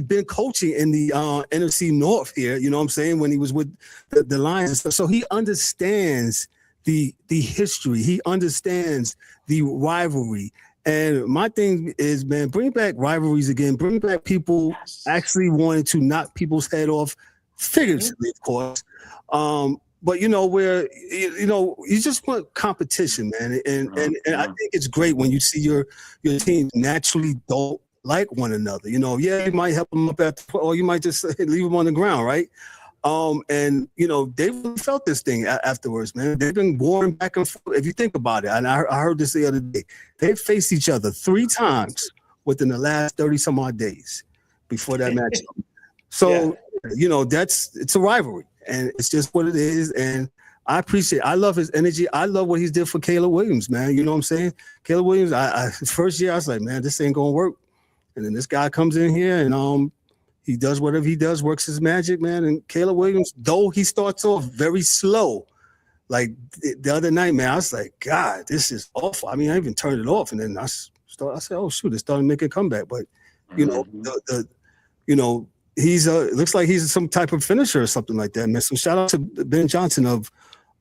S4: been coaching in the NFC North here, you know what I'm saying, when he was with the Lions and stuff. So he understands the history. He understands the rivalry. And my thing is, man, bring back rivalries again. Bring back people actually wanting to knock people's head off, figuratively, of course. But where you just want competition, man, and I think it's great when you see your team naturally don't like one another. You might help them up or you might just leave them on the ground, right? And they really felt this thing afterwards, man. They've been warring back and forth. If you think about it, and I heard this the other day, they faced each other 3 times within the last 30 some odd days before that matchup. So, it's a rivalry, and it's just what it is. And I love his energy. I love what he did for Caleb Williams, man. You know what I'm saying? Caleb Williams, first year I was like, man, this ain't gonna work. And then this guy comes in here and he does whatever he does, works his magic, man. And Caleb Williams, though he starts off very slow, like the other night, man, I was like, God, this is awful. I mean, I even turned it off, and then I said, oh shoot, it started making a comeback. But he's looks like he's some type of finisher or something like that, man. So shout out to Ben Johnson of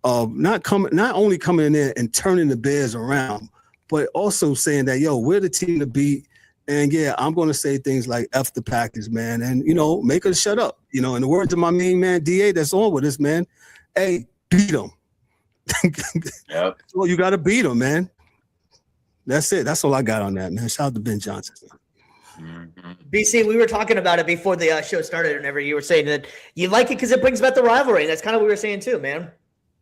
S4: not only coming in there and turning the Bears around, but also saying that, yo, we're the team to beat. And yeah, I'm going to say things like F the Packers, man. And, make us shut up. In the words of my main man, DA, that's on with us, man. Hey, beat them.
S2: Yep.
S4: Well, you got to beat them, man. That's it. That's all I got on that, man. Shout out to Ben Johnson.
S1: BC, we were talking about it before the show started, and you were saying that you like it because it brings about the rivalry. That's kind of what we were saying too, man.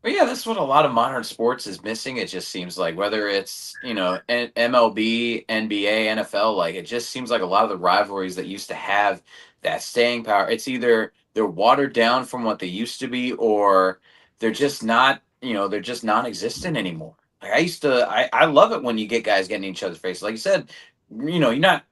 S2: But yeah, that's what a lot of modern sports is missing. It just seems like whether it's, MLB, NBA, NFL, like it just seems like a lot of the rivalries that used to have that staying power, it's either they're watered down from what they used to be, or they're just not, they're just non-existent anymore. Like I love it when you get guys getting in each other's face. Like you said, you're not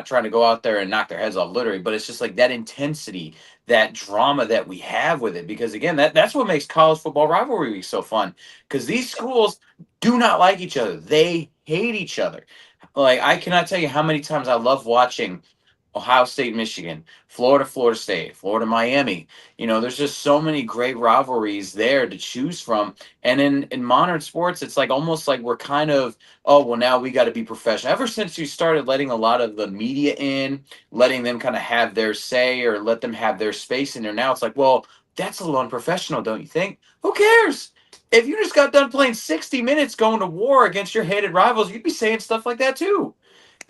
S2: trying to go out there and knock their heads off literally, but it's just like that intensity, that drama that we have with it. Because again, that's what makes college football rivalry week so fun. Because these schools do not like each other. They hate each other. Like I cannot tell you how many times I love watching Ohio State, Michigan, Florida, Florida State, Florida, Miami. There's just so many great rivalries there to choose from. And in modern sports, it's like almost like we're kind of, oh, well, now we got to be professional. Ever since you started letting a lot of the media in, letting them kind of have their say or let them have their space in there, now it's like, well, that's a little unprofessional, don't you think? Who cares? If you just got done playing 60 minutes going to war against your hated rivals, you'd be saying stuff like that too.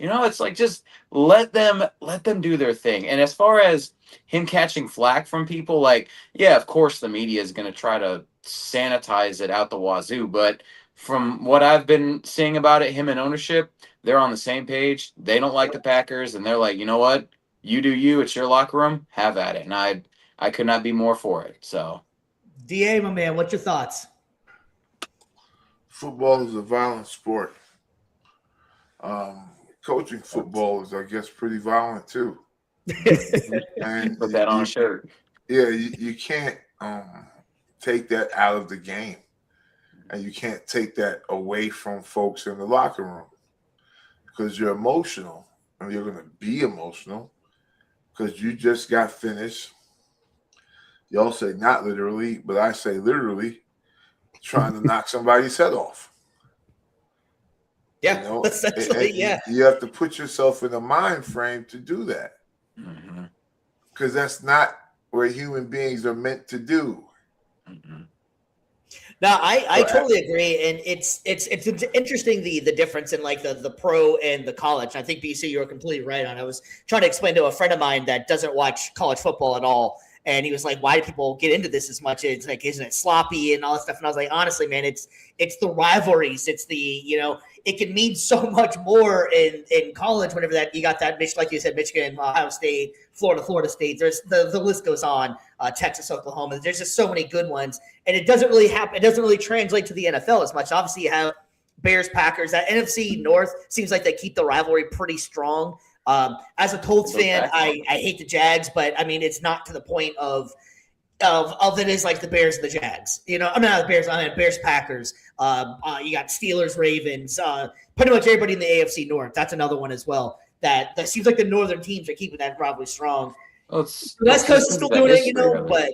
S2: It's like just let them do their thing. And as far as him catching flack from people, like, yeah, of course the media is going to try to sanitize it out the wazoo. But from what I've been seeing about it, him and ownership, they're on the same page. They don't like the Packers, and they're like, you know what? You do you. It's your locker room. Have at it. And I could not be more for it. So,
S1: DA, my man, what's your thoughts?
S5: Football is a violent sport. Coaching football is, I guess, pretty violent too. And
S2: put that on a shirt.
S5: Yeah, you can't take that out of the game, and you can't take that away from folks in the locker room because you're emotional, and you're going to be emotional because you just got finished. Y'all say not literally, but I say literally, trying to knock somebody's head off.
S1: Yeah, yeah.
S5: You have to put yourself in a mind frame to do that, because that's not what human beings are meant to do.
S1: No, I totally agree, and it's interesting the difference in like the pro and the college. I think BC, you were completely right on. I was trying to explain to a friend of mine that doesn't watch college football at all. And he was like, why do people get into this as much? It's like, isn't it sloppy and all that stuff? And I was like, honestly, man, it's the rivalries. It's the, it can mean so much more in college whenever that you got that, like you said, Michigan, Ohio State, Florida State. There's the list goes on, Texas, Oklahoma. There's just so many good ones. And it doesn't really happen. It doesn't really translate to the NFL as much. Obviously, you have Bears, Packers. That NFC North seems like they keep the rivalry pretty strong. As a Colts fan, I hate the Jags, but I mean, it's not to the point of it is like the Bears and the Jags. I'm not the Bears. I mean, Bears, Packers. You got Steelers, Ravens. Pretty much everybody in the AFC North. That's another one as well. That seems like the northern teams are keeping that rivalry strong.
S2: Well,
S1: the West Coast is still doing it, but.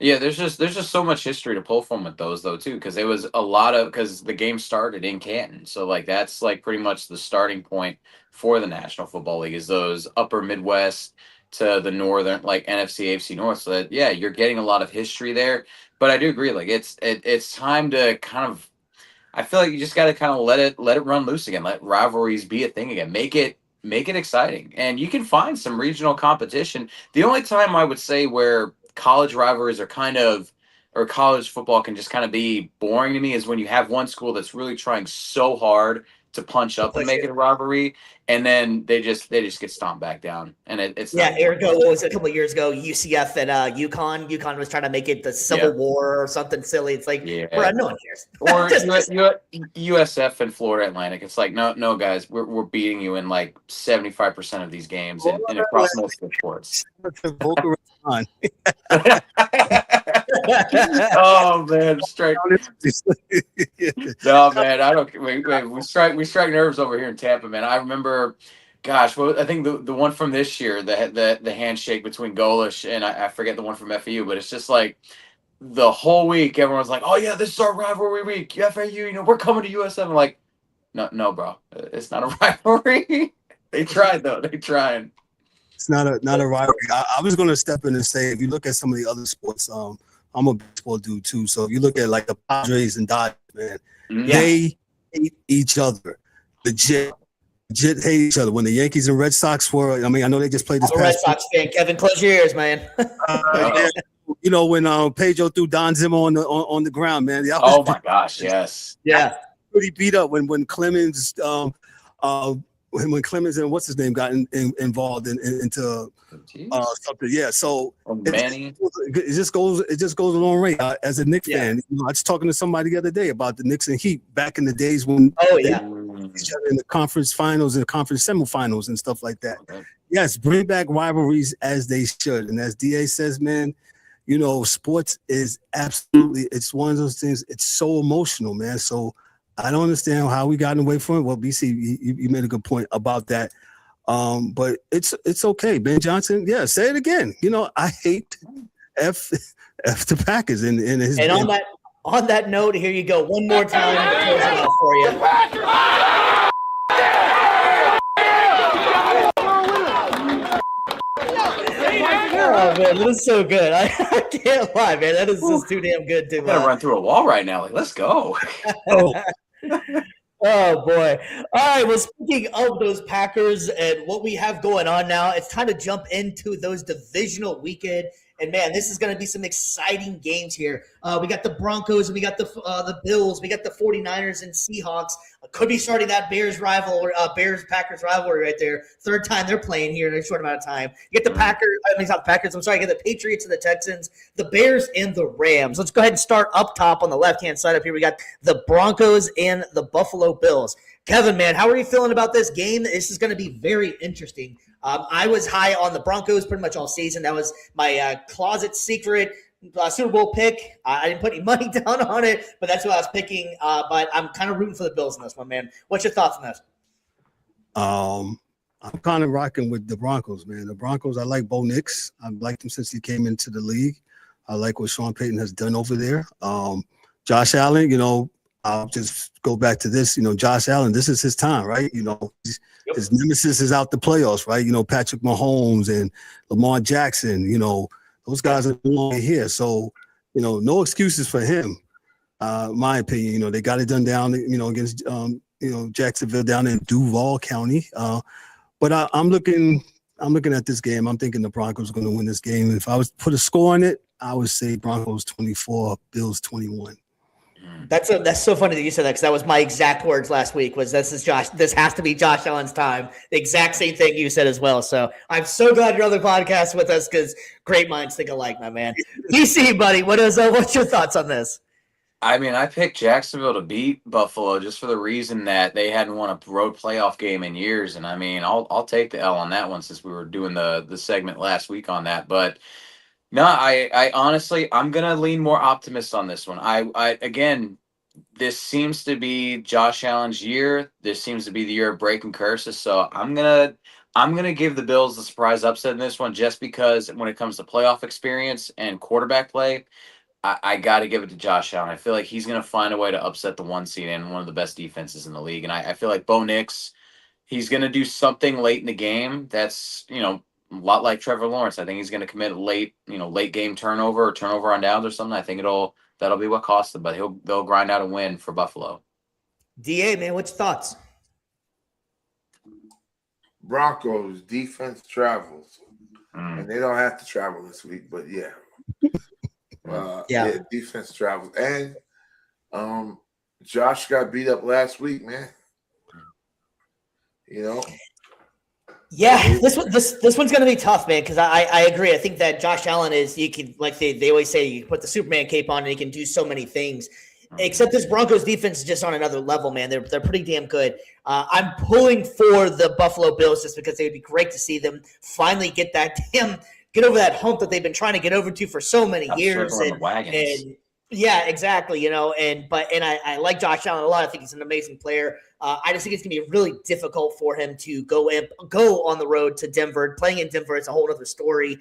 S2: Yeah, there's just so much history to pull from with those though too, because it was because the game started in Canton, so like that's like pretty much the starting point for the National Football League is those upper Midwest to the northern like NFC, AFC North. So that yeah, you're getting a lot of history there. But I do agree, like it's time to kind of, I feel like you just got to kind of let it run loose again, let rivalries be a thing again, make it exciting, and you can find some regional competition. The only time I would say where college rivalries are or college football can just kind of be boring to me is when you have one school that's really trying so hard to punch up and make it a rivalry, and then they just get stomped back down, and it's
S1: Ergo, what was it, a couple of years ago? UCF and UConn. UConn was trying to make it the Civil War or something silly. It's like, bro, no one cares.
S2: Or USF and Florida Atlantic. It's like, no, guys, we're beating you in like 75% of these games and across multiple sports. Oh man, strike! No man, I don't. Wait, we strike nerves over here in Tampa, man. I remember, gosh, I think the one from this year, the handshake between Golish and I forget the one from FAU, but it's just like the whole week everyone's like, oh yeah, this is our rivalry week. FAU, we're coming to USF. I'm like, no, bro, it's not a rivalry. They tried though. They tried.
S4: It's not a rivalry. I was going to step in and say, if you look at some of the other sports, I'm a baseball dude too. So if you look at like the Padres and Dodgers, man, they hate each other. Legit hate each other. When the Yankees and Red Sox were, I know they just played this.
S1: I'm a Red Sox fan. Kevin, close your ears, man.
S4: When Pedro threw Don Zimmer on the ground, man.
S2: Oh my gosh, yes.
S1: Yeah.
S4: Pretty beat up when Clemens when Clemens and what's his name got involved into something. Yeah. So
S2: Manny.
S4: It just goes a long way. As a Knicks fan, I was talking to somebody the other day about the Knicks and Heat back in the days when they each other in the conference finals and conference semifinals and stuff like that. Okay. Yes, bring back rivalries as they should. And as DA says, man, sports is absolutely, it's one of those things, it's so emotional, man. So I don't understand how we gotten away from it. Well, BC, you made a good point about that. But it's okay. Ben Johnson, say it again. I hate F the Packers and his.
S1: And on that note, here you go. One more time to close it out for you. Oh man, that is so good. I can't lie, man. That is just too damn good to
S2: gotta run through a wall right now. Like, let's go.
S1: Oh boy. All right. Well, speaking of those Packers and what we have going on now, it's time to jump into those divisional weekend. And man, this is going to be some exciting games here. We got the Broncos, we got the Bills, we got the 49ers and Seahawks. Could be starting that Bears-Packers rivalry right there. Third time they're playing here in a short amount of time. You get the not the Packers, I'm sorry, you get the Patriots and the Texans, the Bears and the Rams. Let's go ahead and start up top on the left-hand side up here. We got the Broncos and the Buffalo Bills. Kevin, man, how are you feeling about this game? This is going to be very interesting. I was high on the Broncos pretty much all season. That was my closet secret Super Bowl pick. I didn't put any money down on it, but that's what I was picking. But I'm kind of rooting for the Bills in this one, man. What's your thoughts on this?
S4: I'm kind of rocking with the Broncos, man. The Broncos, I like Bo Nix. I've liked him since he came into the league. I like what Sean Payton has done over there. Josh Allen, I'll just go back to this. Josh Allen, this is his time, right? His nemesis is out the playoffs, right? Patrick Mahomes and Lamar Jackson, those guys are no longer here. So, no excuses for him, my opinion. They got it done down, against, Jacksonville down in Duval County. But I'm looking at this game. I'm thinking the Broncos are going to win this game. If I was to put a score on it, I would say Broncos 24, Bills 21.
S1: That's so funny that you said that, because that was my exact words last week. This has to be Josh Allen's time. The exact same thing you said as well. So I'm so glad you're on the podcast with us, because great minds think alike, my man. DC, buddy, what's your thoughts on this?
S2: I picked Jacksonville to beat Buffalo just for the reason that they hadn't won a road playoff game in years, and I'll take the L on that one, since we were doing the segment last week on that, but. No, I honestly, I'm going to lean more optimist on this one. Again, this seems to be Josh Allen's year. This seems to be the year of breaking curses. So I'm going to give the Bills the surprise upset in this one, just because when it comes to playoff experience and quarterback play, I got to give it to Josh Allen. I feel like he's going to find a way to upset the 1 seed and one of the best defenses in the league. And I feel like Bo Nix, he's going to do something late in the game that's, a lot like Trevor Lawrence. I think he's going to commit late game turnover or turnover on downs or something. I think that'll be what costs them, but they'll grind out a win for Buffalo.
S1: DA, man, what's your thoughts?
S5: Broncos defense travels, and they don't have to travel this week, but defense travels, and Josh got beat up last week, man. You know.
S1: Yeah, this one's going to be tough, man, because I agree. I think that Josh Allen is, you can, like they always say, you put the Superman cape on and he can do so many things. Except this Broncos defense is just on another level, man. They're pretty damn good. I'm pulling for the Buffalo Bills just because it would be great to see them finally get over that hump that they've been trying to get over to for so many years. And yeah, exactly. You know, and I like Josh Allen a lot. I think he's an amazing player. I just think it's going to be really difficult for him to go on the road to Denver. Playing in Denver is a whole other story.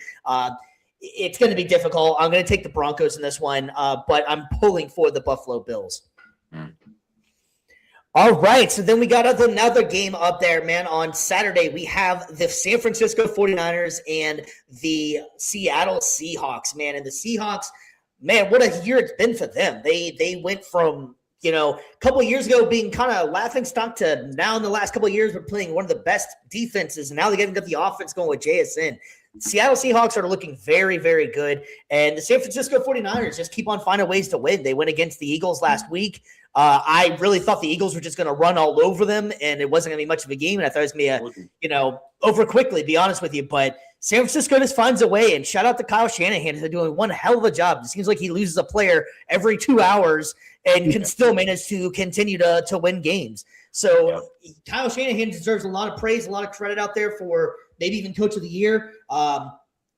S1: It's going to be difficult. I'm going to take the Broncos in this one, but I'm pulling for the Buffalo Bills. All right, so then we got another game up there, man. On Saturday, we have the San Francisco 49ers and the Seattle Seahawks, man. And the Seahawks, man, what a year it's been for them. They went from, a couple of years ago being kind of laughingstock to now in the last couple of years we're playing one of the best defenses, and now they're getting the offense going with JSN. Seattle Seahawks are looking very, very good, and the San Francisco 49ers just keep on finding ways to win. They went against the Eagles last week. I really thought the Eagles were just going to run all over them, and it wasn't going to be much of a game, and I thought it was going to be over quickly, to be honest with you, but San Francisco just finds a way, and shout out to Kyle Shanahan. They're doing one hell of a job. It seems like he loses a player every 2 hours and can still manage to continue to win games. So Kyle Shanahan deserves a lot of praise, a lot of credit out there for maybe even Coach of the Year.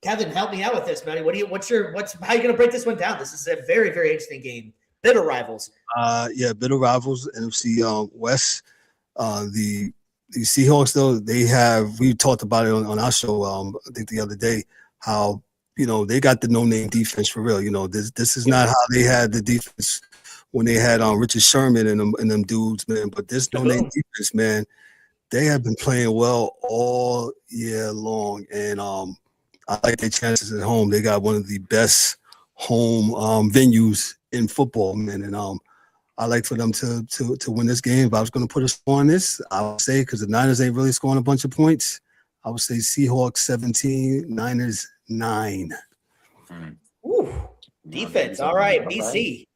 S1: Kevin, help me out with this, man. How are you going to break this one down? This is a very, very interesting game. Bitter rivals.
S4: Bitter rivals. NFC West. The Seahawks, though, we talked about it on our show, I think the other day, how, they got the no-name defense for real. This is not how they had the defense when they had Richard Sherman and them dudes, man. But this no-name defense, man, they have been playing well all year long. And I like their chances at home. They got one of the best home venues in football, man. And I like for them to win this game. If I was going to put a score on this, I would say, because the Niners ain't really scoring a bunch of points, I would say Seahawks 17, Niners 9.
S1: Ooh, defense. All right, BC.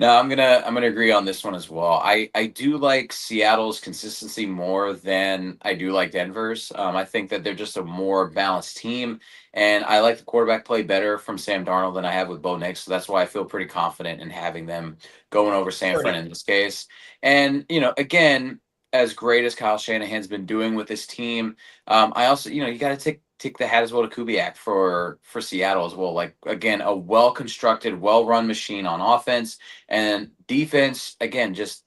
S2: No, I'm gonna agree on this one as well. I do like Seattle's consistency more than I do like Denver's. I think that they're just a more balanced team, and I like the quarterback play better from Sam Darnold than I have with Bo Nix. So that's why I feel pretty confident in having them going over San Fran in this case. And again, as great as Kyle Shanahan's been doing with this team, I also you got to take the hat as well to Kubiak for Seattle as well. Like, again, a well-constructed, well-run machine on offense and defense. Again, just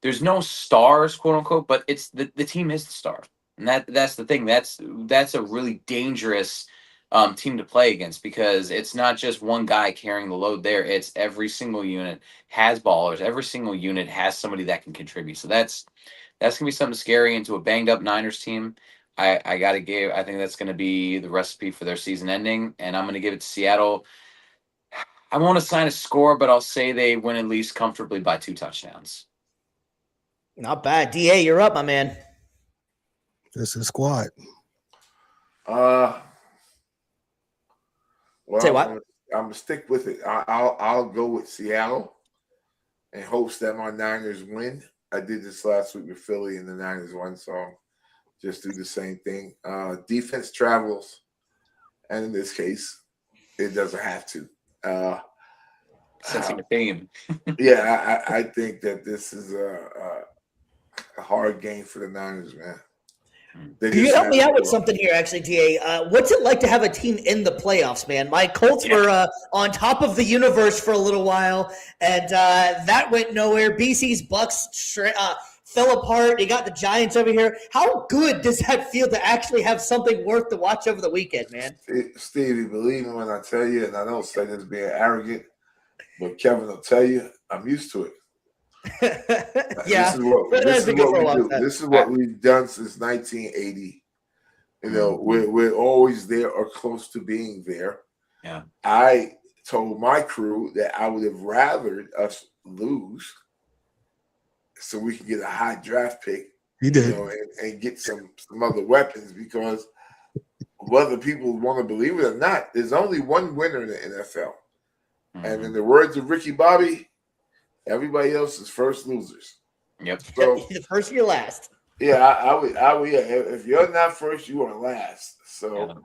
S2: there's no stars, quote unquote, but it's the team is the star. And that's the thing. That's a really dangerous team to play against, because it's not just one guy carrying the load there. It's every single unit has ballers. Every single unit has somebody that can contribute. So that's going to be something scary into a banged up Niners team. I think that's going to be the recipe for their season ending, and I'm going to give it to Seattle. I won't assign a score, but I'll say they win at least comfortably by 2 touchdowns.
S1: Not bad. DA, you're up, my man.
S4: This is squad.
S5: Well,
S1: Say what?
S5: I'm gonna stick with it. I'll go with Seattle in hopes that my Niners win. I did this last week with Philly and the Niners won, so just do the same thing. Defense travels, and in this case, it doesn't have to.
S2: Sensing a theme.
S5: Yeah, I think that this is a hard game for the Niners, man.
S1: Can you help me out with something here, actually, DA? What's it like to have a team in the playoffs, man? My Colts were on top of the universe for a little while, and that went nowhere. BC's Bucks fell apart. You got the Giants over here. How good does that feel to actually have something worth to watch over the weekend, man?
S5: Stevie, believe me when I tell you, and I don't say this being arrogant, but Kevin will tell you, I'm used to it.
S1: Yeah,
S5: this is what we do. This is what we've done since 1980. We're always there or close to being there.
S2: Yeah.
S5: I told my crew that I would have rathered us lose so we can get a high draft pick.
S4: He did.
S5: And get some other weapons, because whether people want to believe it or not, there's only one winner in the NFL. Mm-hmm. And in the words of Ricky Bobby, everybody else is first losers.
S2: Yep.
S5: So
S1: the first year last.
S5: Yeah, I would. Yeah, if you're not first, you are last. So,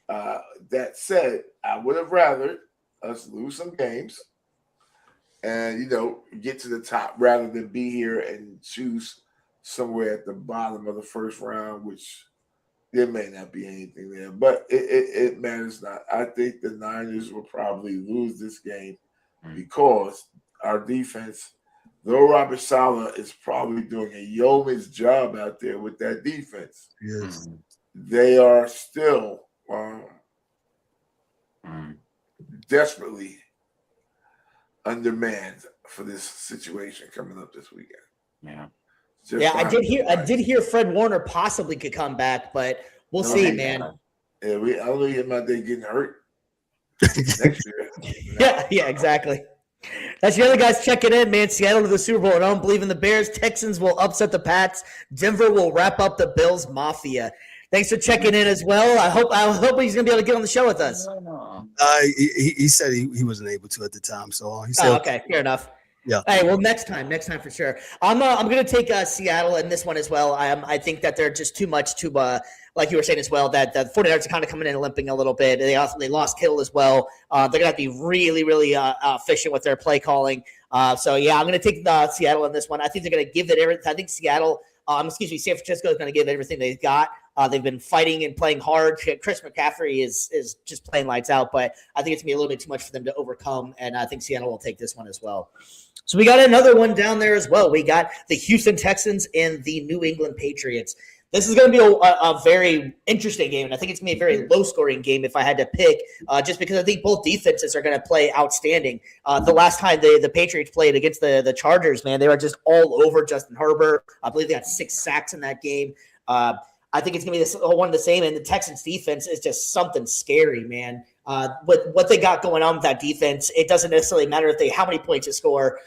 S5: that said, I would have rather us lose some games and get to the top rather than be here and choose somewhere at the bottom of the first round, which there may not be anything there, but it matters not. I think the Niners will probably lose this game because our defense, though Robert Saleh is probably doing a yeoman's job out there with that defense,
S4: Yes.
S5: they are still desperately undermanned for this situation coming up this weekend.
S2: Yeah.
S1: I did hear Fred Warner possibly could come back, but we'll see, man.
S5: Yeah, I don't know him out there getting hurt next year.
S1: Yeah, exactly. That's the other guys checking in, man. Seattle to the Super Bowl. I don't believe in the Bears. Texans will upset the Pats. Denver will wrap up the Bills Mafia. Thanks for checking in as well. I hope he's gonna be able to get on the show with us.
S4: He said he wasn't able to at the time, so he said,
S1: okay, fair enough.
S4: Yeah.
S1: Hey, well, next time for sure. I'm going to take Seattle in this one as well. I think that they're just too much to, like you were saying as well, that the 49ers are kind of coming in and limping a little bit. They lost Kittle as well. They're going to have to be really, really efficient with their play calling. So yeah, I'm going to take Seattle in this one. I think they're going to give it everything. I think San Francisco is going to give everything they've got. They've been fighting and playing hard. Chris McCaffrey is just playing lights out, but I think it's going to be a little bit too much for them to overcome, and I think Seattle will take this one as well. So we got another one down there as well. We got the Houston Texans and the New England Patriots. This is going to be a very interesting game, and I think it's going to be a very low-scoring game if I had to pick, just because I think both defenses are going to play outstanding. The last time the Patriots played against the Chargers, man, they were just all over Justin Herbert. I believe they got 6 sacks in that game. I think it's going to be one of the same, and the Texans defense is just something scary, man. With what they got going on with that defense, it doesn't necessarily matter how many points you score.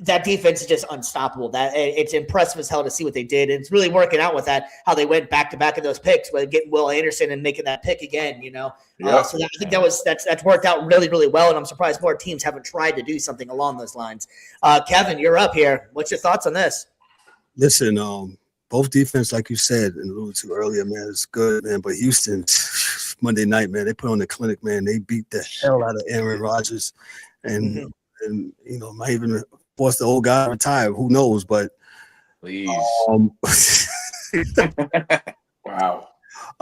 S1: That defense is just unstoppable. That it's impressive as hell to see what they did. And it's really working out with that, how they went back to back in those picks, with getting Will Anderson and making that pick again. So I think that's worked out really, really well. And I'm surprised more teams haven't tried to do something along those lines. Kevin, you're up here. What's your thoughts on this?
S4: Listen, both defense, like you said and alluded to earlier, man, it's good, man. But Houston, Monday night, man, they put on the clinic, man. They beat the hell out of Aaron Rodgers, and might even force the old guy to retire. Who knows? But
S2: please.
S5: Wow.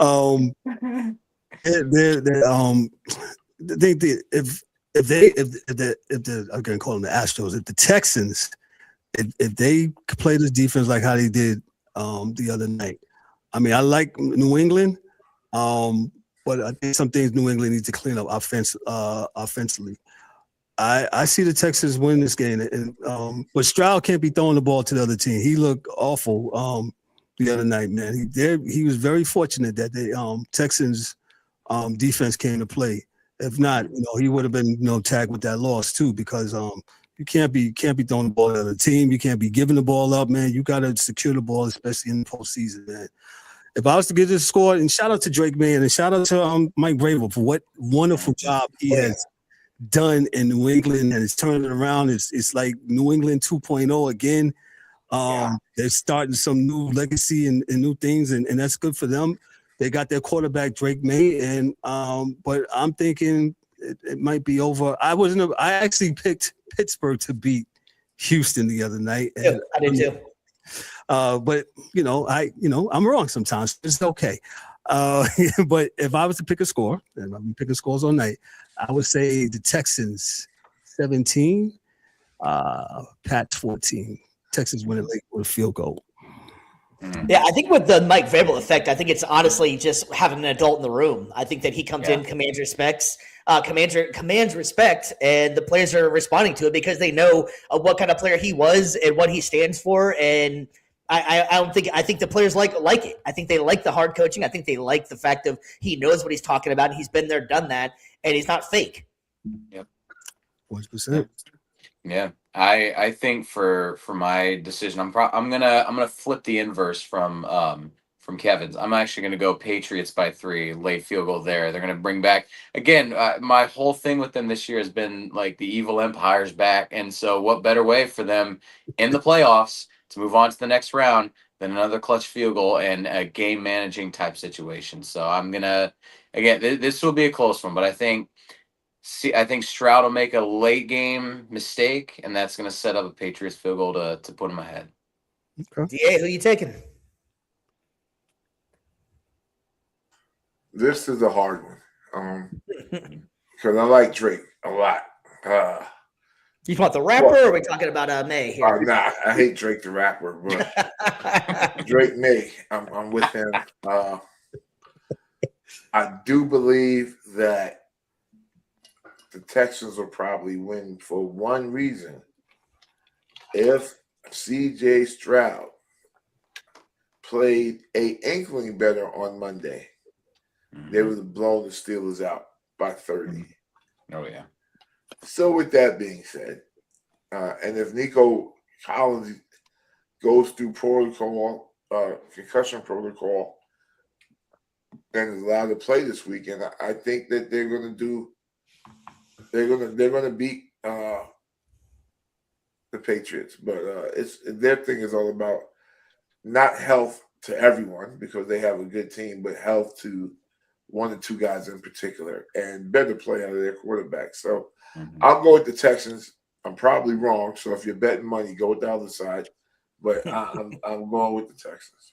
S4: If I'm gonna call them the Astros, if the Texans, if they play this defense like how they did the other night, I mean, I like New England, but I think some things New England needs to clean up offensively. I see the Texans win this game, but Stroud can't be throwing the ball to the other team. He looked awful the other night, man. He was very fortunate that the Texans defense came to play. If not, he would have been tagged with that loss too, because you can't be throwing the ball to the other team. You can't be giving the ball up, man. You got to secure the ball, especially in the postseason, man. If I was to get this score, and shout out to Drake, man, and shout out to Mike Vrabel for what wonderful job he has done in New England, and it's turning it around. It's like New England 2.0 again. They're starting some new legacy and new things, and that's good for them. They got their quarterback Drake May, and but I'm thinking it might be over. I actually picked Pittsburgh to beat Houston the other night. And,
S1: I did too.
S4: But I'm wrong sometimes. It's okay. But if I was to pick a score, and I've been picking scores all night, I would say the Texans 17, Pats 14. Texans win it late with a field goal.
S1: Yeah, I think with the Mike Vrabel effect, I think it's honestly just having an adult in the room. I think that he comes in, commands respect, and the players are responding to it because they know what kind of player he was and what he stands for. And I think the players like it. I think they like the hard coaching. I think they like the fact of he knows what he's talking about. And he's been there, done that, and he's not fake.
S2: Yep.
S4: 100%.
S2: Yeah. I think for my decision, I'm gonna flip the inverse from Kevin's. I'm actually gonna go Patriots by 3, late field goal there. They're gonna bring back again. My whole thing with them this year has been like the evil empire's back, and so what better way for them in the playoffs to move on to the next round then another clutch field goal, and a game managing type situation. So I'm gonna again. This will be a close one, but I think Stroud will make a late game mistake, and that's gonna set up a Patriots field goal to put him ahead.
S4: Okay.
S1: DA, who you taking?
S5: This is a hard one. Because I like Drake a lot.
S1: You want the rapper, or are we talking about May here?
S5: Nah, I hate Drake the rapper, but Drake May, I'm with him. I do believe that the Texans will probably win for one reason. If CJ Stroud played an inkling better on Monday, they would have blown the Steelers out by 30.
S2: Oh, yeah.
S5: So with that being said, and if Nico Collins goes through protocol, concussion protocol, and is allowed to play this weekend, I think that they're going to beat the Patriots. But it's their thing is all about not health to everyone because they have a good team, but health to one or two guys in particular, and better play out of their quarterback. So I'll go with the Texans. I'm probably wrong. So if you're betting money, go with the other side. But I'm going with the Texans.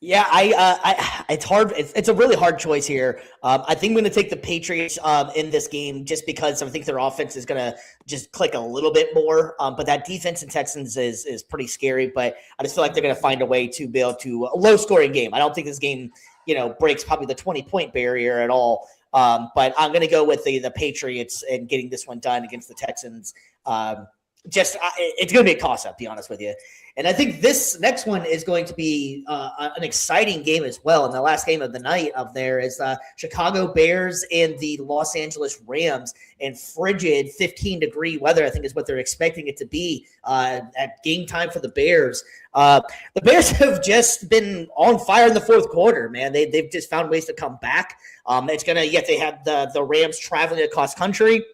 S1: Yeah, it's hard. It's a really hard choice here. I think I'm going to take the Patriots in this game just because I think their offense is going to just click a little bit more. But that defense in Texans is pretty scary. But I just feel like they're going to find a way to be able to a low scoring game. I don't think this game, breaks probably the 20-point barrier at all. But I'm going to go with the Patriots and getting this one done against the Texans. It's going to be a toss-up, to be honest with you. And I think this next one is going to be an exciting game as well. And the last game of the night up there is Chicago Bears and the Los Angeles Rams, and frigid 15-degree weather, I think, is what they're expecting it to be at game time for the Bears. The Bears have just been on fire in the fourth quarter, man. They've just found ways to come back. They have the Rams traveling across country,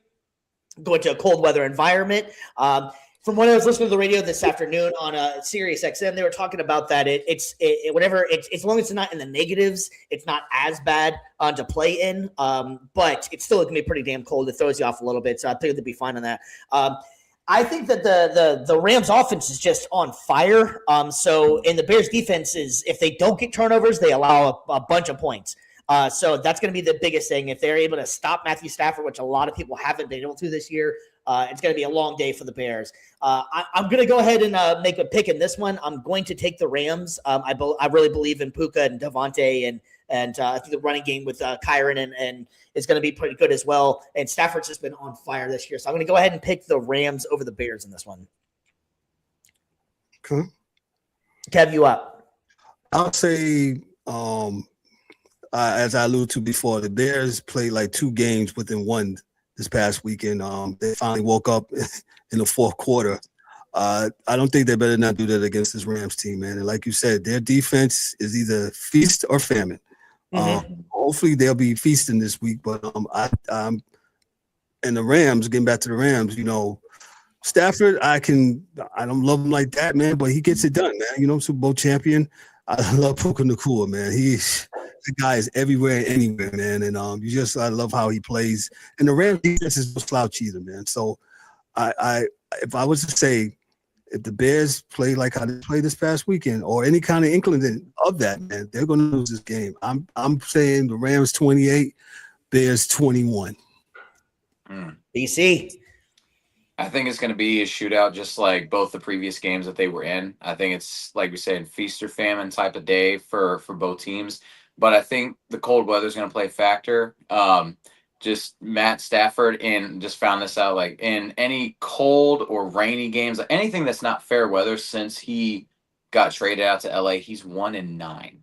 S1: going to a cold weather environment. From when I was listening to the radio this afternoon on Sirius XM, they were talking about that as long as it's not in the negatives, it's not as bad to play in. But it's still going to be pretty damn cold. It throws you off a little bit, so I think they'll be fine on that. I think that the Rams offense is just on fire. And the Bears defense is, if they don't get turnovers, they allow a bunch of points. So that's going to be the biggest thing. If they're able to stop Matthew Stafford, which a lot of people haven't been able to this year, it's going to be a long day for the Bears. I'm going to go ahead and make a pick in this one. I'm going to take the Rams. I really believe in Puka and Devontae, and I think the running game with Kyron and is going to be pretty good as well. And Stafford's just been on fire this year. So I'm going to go ahead and pick the Rams over the Bears in this one.
S4: Okay.
S1: Kev, you up?
S4: I'll say, as I alluded to before, the Bears played like two games within one this past weekend. They finally woke up in the fourth quarter. I don't think they better not do that against this Rams team, man. And like you said, their defense is either feast or famine. Hopefully they'll be feasting this week, but and the Rams, getting back to the Rams, Stafford, I don't love him like that, man, but he gets it done, man. Super Bowl champion. I love Puka Nacua, man. The guy is everywhere and anywhere, man. And I love how he plays. And the Rams defense is no slouch either, man. So if I was to say, if the Bears play like how they played this past weekend, or any kind of inkling of that, man, they're going to lose this game. I'm saying the Rams 28, Bears 21.
S1: BC.
S2: I think it's going to be a shootout, just like both the previous games that they were in. I think it's, like we said, feast or famine type of day for both teams. But I think the cold weather is going to play a factor. Just Matt Stafford, and just found this out, like in any cold or rainy games, anything that's not fair weather, since he got traded out to LA, he's 1-9.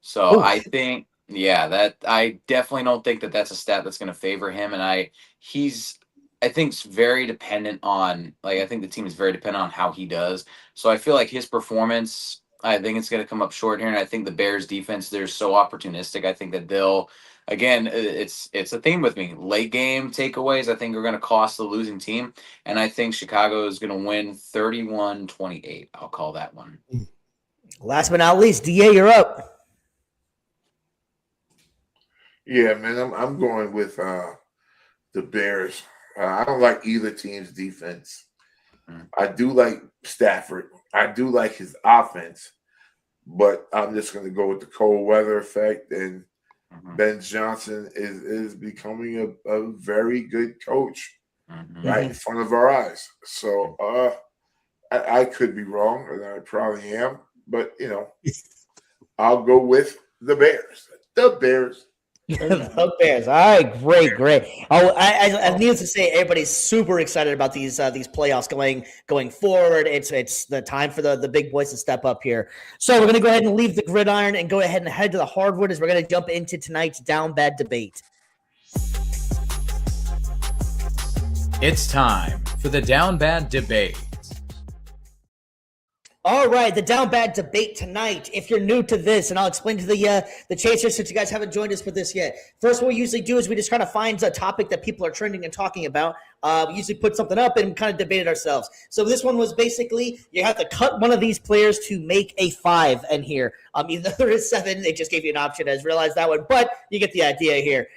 S2: So I think, that I definitely don't think that that's a stat that's going to favor him. And I think it's very dependent on, I think the team is very dependent on how he does. So I feel like his performance, I think it's going to come up short here. And I think the Bears defense, they're so opportunistic. I think that they'll, again, it's a theme with me. Late game takeaways, I think, are going to cost the losing team. And I think Chicago is going to win 31-28. I'll call that one.
S1: Last but not least, DA, you're up.
S5: Yeah, man, I'm going with the Bears. I don't like either team's defense. I do like Stafford. I do like his offense, but I'm just going to go with the cold weather effect. And Ben Johnson is becoming a very good coach right in front of our eyes. So I could be wrong, and I probably am, but I'll go with the Bears. The Bears.
S1: The Bears. All right, great. Oh, I needless to say, everybody's super excited about these playoffs going forward. It's the time for the big boys to step up here. So we're gonna go ahead and leave the gridiron and go ahead and head to the hardwood as we're gonna jump into tonight's down bad debate.
S3: It's time for the Down Bad Debate.
S1: All right, the down bad debate tonight. If you're new to this, and I'll explain to the chasers since you guys haven't joined us for this yet. First, what we usually do is we just kind of find a topic that people are trending and talking about. We usually put something up and kind of debate it ourselves. So this one was basically you have to cut one of these players to make a 5 in here. Either there is 7. They just gave you an option. I just realized that one, but you get the idea here.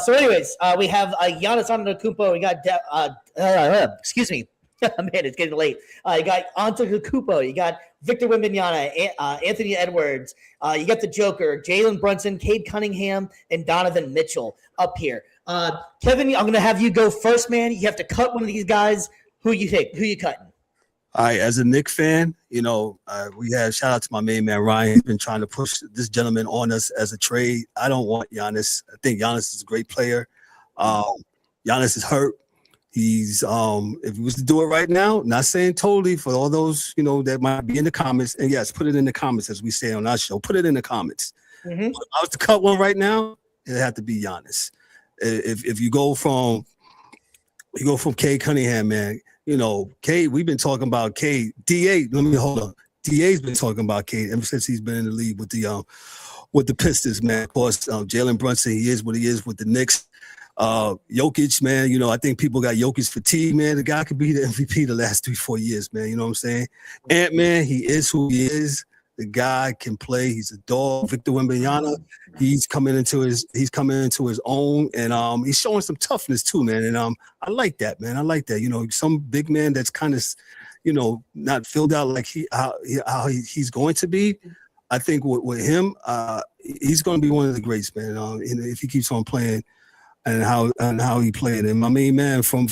S1: So, anyways, we have Giannis Antetokounmpo. We got excuse me. Man, it's getting late. You got Antetokounmpo. You got Victor Wembanyama, Anthony Edwards. You got the Joker, Jalen Brunson, Cade Cunningham, and Donovan Mitchell up here. Kevin, I'm going to have you go first, man. You have to cut one of these guys. Who you take? Who you cutting?
S4: All right, as a Knicks fan, we have shout out to my main man Ryan. He's been trying to push this gentleman on us as a trade. I don't want Giannis. I think Giannis is a great player. Giannis is hurt. He's if he was to do it right now, not saying totally for all those that might be in the comments, and yes, put it in the comments as we say on our show. Put it in the comments.
S1: Mm-hmm.
S4: If I was to cut one right now, it'd have to be Giannis. If you go from Cade Cunningham, man, Cade. We've been talking about Cade. DA. Let me hold on. DA's been talking about Cade ever since he's been in the league with the Pistons, man. Of course, Jalen Brunson. He is what he is with the Knicks. Jokic, man, I think people got Jokic fatigue, man. The guy could be the MVP the last 3-4 years, man. You know what I'm saying? Ant-Man, he is who he is. The guy can play. He's a dog. Victor Wembanyama, he's coming into his own, and he's showing some toughness too, man. And I like that, man. I like that. Some big man that's kind of, not filled out like how he's going to be. I think with him, he's going to be one of the greats, man. If he keeps on playing. And how he played, and my main man from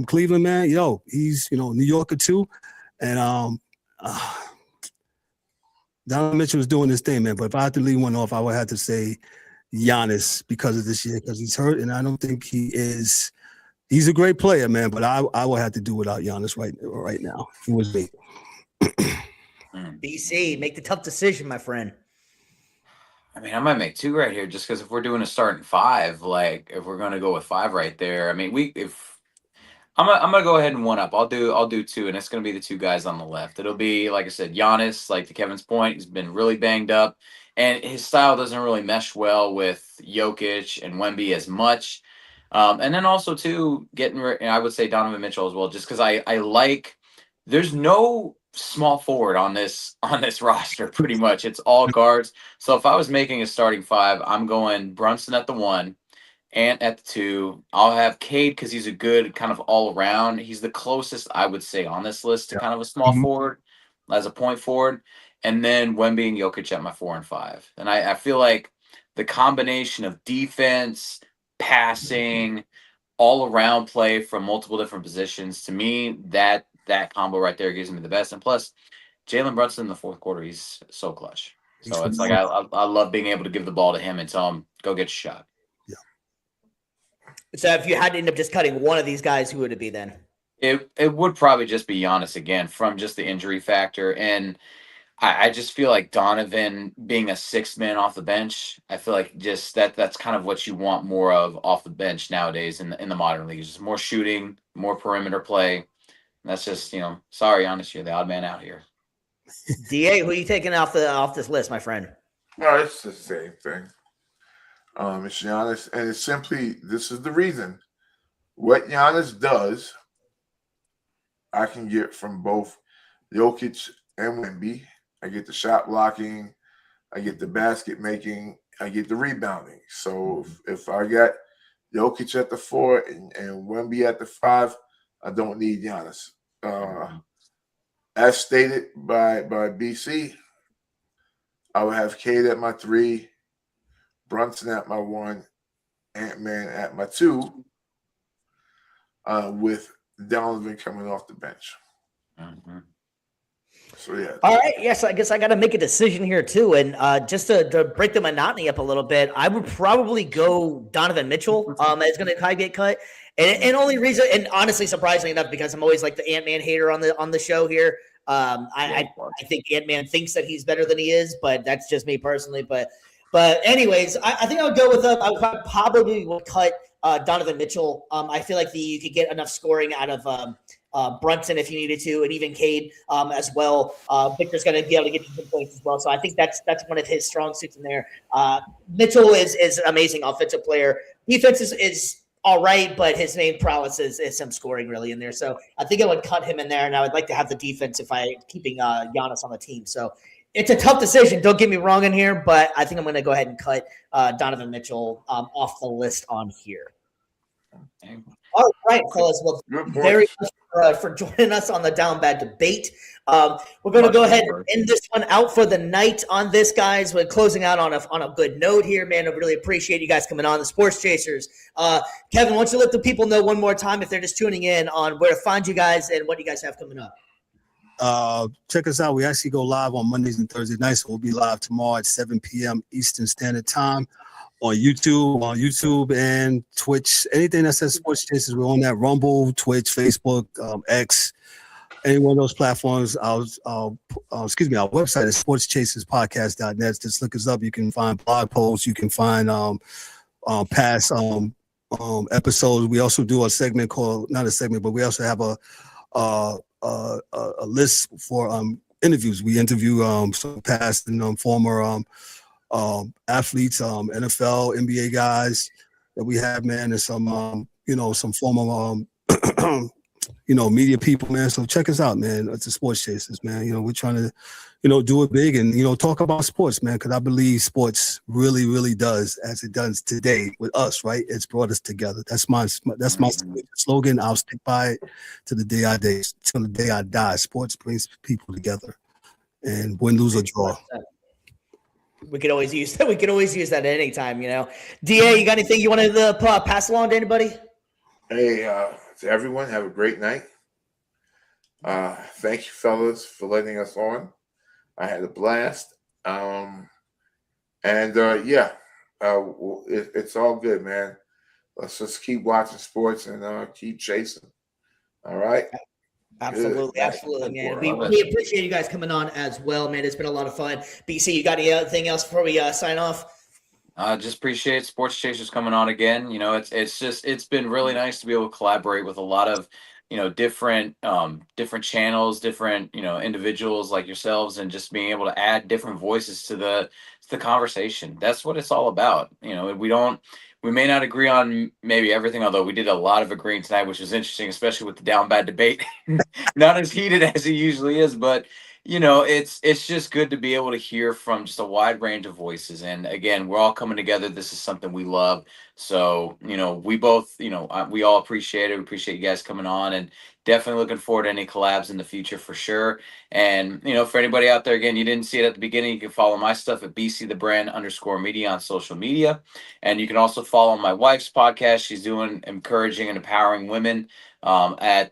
S4: Cleveland, man, he's New Yorker too, and Donovan Mitchell was doing his thing, man. But if I had to leave one off, I would have to say Giannis because of this year, because he's hurt, and I don't think he is. He's a great player, man, but I would have to do without Giannis right now. If it was me.
S1: BC, make the tough decision, my friend.
S2: I mean, I might make 2 right here just because if we're doing a starting 5, like if we're gonna go with 5 right there, I mean, I'm gonna go ahead and one up. I'll do 2, and it's gonna be the 2 guys on the left. It'll be, like I said, Giannis. Like to Kevin's point, he's been really banged up, and his style doesn't really mesh well with Jokic and Wemby as much. And then also too, I would say Donovan Mitchell as well, just because I like. There's no small forward on this roster. Pretty much, it's all guards. So if I was making a starting 5, I'm going Brunson at the 1, Ant at the 2. I'll have Cade because he's a good kind of all around. He's the closest I would say on this list to kind of a small forward as a point forward, and then Wemby and Jokic at my 4 and 5. And I feel like the combination of defense, passing, all around play from multiple different positions, to me that combo right there gives me the best. And plus, Jalen Brunson in the fourth quarter, he's so clutch. So it's like I love being able to give the ball to him and tell him, go get your shot.
S4: Yeah.
S1: So if you had to end up just cutting one of these guys, who would it be then?
S2: It would probably just be Giannis again from just the injury factor. And I just feel like Donovan being a 6th man off the bench, I feel like just that's kind of what you want more of off the bench nowadays in the modern league. Just more shooting, more perimeter play. That's just, sorry, Giannis, you're the odd man out here.
S1: DA, who are you taking off this list, my friend?
S5: No, it's the same thing. It's Giannis, and it's simply, this is the reason. What Giannis does, I can get from both Jokic and Wemby, I get the shot blocking, I get the basket making, I get the rebounding. So if I got Jokic at the 4 and Wemby at the 5, I don't need Giannis. As stated by BC, I would have Cade at my 3, Brunson at my 1, Ant-Man at my 2, with Donovan coming off the bench.
S2: Mm-hmm.
S5: So, yeah.
S1: All right. Yes, I guess I got to make a decision here, too. And just to break the monotony up a little bit, I would probably go Donovan Mitchell is going to get cut. And only reason, and honestly, surprisingly enough, because I'm always like the Ant-Man hater on the show here. I think Ant-Man thinks that he's better than he is, but that's just me personally. But anyways, I think I would go with I would probably cut Donovan Mitchell. I feel like you could get enough scoring out of Brunson if you needed to, and even Cade as well. Victor's going to be able to get you some points as well. So I think that's one of his strong suits in there. Mitchell is an amazing offensive player. Defense is all right, but his main prowess is some scoring really in there. So I think I would cut him in there, and I would like to have the defense if I keeping Giannis on the team. So it's a tough decision. Don't get me wrong in here, but I think I'm going to go ahead and cut Donovan Mitchell off the list on here. All right, fellas. Well, very much for joining us on the Down Bad Debate. We're going to go ahead and end this one out for the night on this, guys. We're closing out on a good note here, man. I really appreciate you guys coming on, the Sports Chasers. Kevin, why don't you let the people know one more time if they're just tuning in on where to find you guys and what you guys have coming up.
S4: Check us out. We actually go live on Mondays and Thursday nights. So we'll be live tomorrow at 7 p.m. Eastern Standard Time. On YouTube and Twitch, anything that says Sports Chasers, we're on that. Rumble, Twitch, Facebook, X, any one of those platforms. Our website is sportschaserspodcast.net. Just look us up. You can find blog posts. You can find past episodes. We also do a segment called, not a segment, but we also have a list for interviews. We interview some past and former athletes, NFL, NBA guys that we have, man, and some some former media people, man. So check us out, man. It's the Sports Chasers, man. We're trying to do it big and talk about sports, man, because I believe sports really, really does, as it does today with us, right? It's brought us together. That's my slogan. I'll stick by it to the day I die. Sports brings people together, and win, lose, or draw.
S1: We could always use that. We could always use that at any time, DA, you got anything you want to pass along to anybody?
S5: Hey, to everyone, have a great night. Thank you, fellas, for letting us on. I had a blast. It's all good, man. Let's just keep watching sports and keep chasing. All right?
S1: Absolutely, man. We appreciate you guys coming on as well, man. It's been a lot of fun. BC, you got anything else before we sign off?
S2: Just appreciate Sports Chasers coming on again. It's been really nice to be able to collaborate with a lot of different channels, different individuals like yourselves, and just being able to add different voices to the conversation. That's what it's all about. We may not agree on maybe everything, although we did a lot of agreeing tonight, which was interesting, especially with the Down Bad Debate. Not as heated as it usually is, but it's just good to be able to hear from just a wide range of voices. And again, we're all coming together. This is something we love. So, we both, we all appreciate it. We appreciate you guys coming on, and definitely looking forward to any collabs in the future for sure. And, for anybody out there, again, you didn't see it at the beginning, you can follow my stuff at BCTheBrand_media on social media. And you can also follow my wife's podcast. She's doing encouraging and empowering women at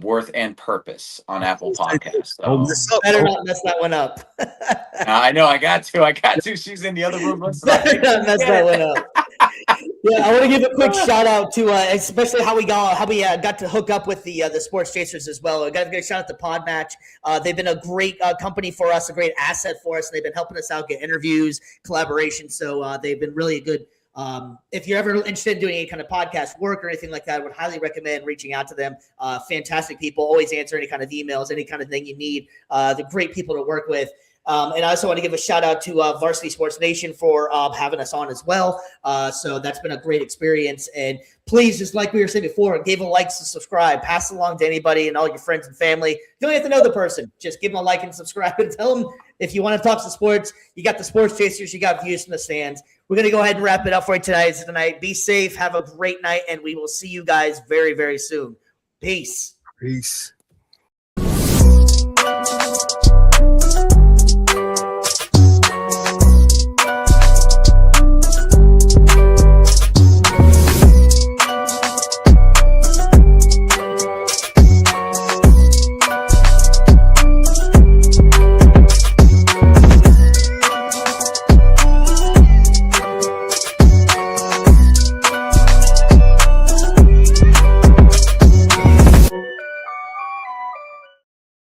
S2: Worth and Purpose on Apple Podcasts.
S1: Better not mess that one up.
S2: I know, I got to. She's in the other room.
S1: Better not mess that one up. Yeah, I want to give a quick shout out to especially how we got to hook up with the Sports Chasers as well. I got to give a shout out to Pod Match. They've been a great company for us, a great asset for us. They've been helping us out, get interviews, collaboration. So they've been really good. If you're ever interested in doing any kind of podcast work or anything like that, I would highly recommend reaching out to them. Fantastic people, always answer any kind of emails, any kind of thing you need. They're great people to work with. And I also want to give a shout out to Varsity Sports Nation for having us on as well. So that's been a great experience. And please, just like we were saying before, give a like, subscribe, pass it along to anybody and all your friends and family. You don't have to know the person. Just give them a like and subscribe and tell them if you want to talk some sports. You got the Sports Chasers. You got Views from the Stands. We're going to go ahead and wrap it up for you tonight. Be safe. Have a great night. And we will see you guys very, very soon. Peace.
S4: Peace.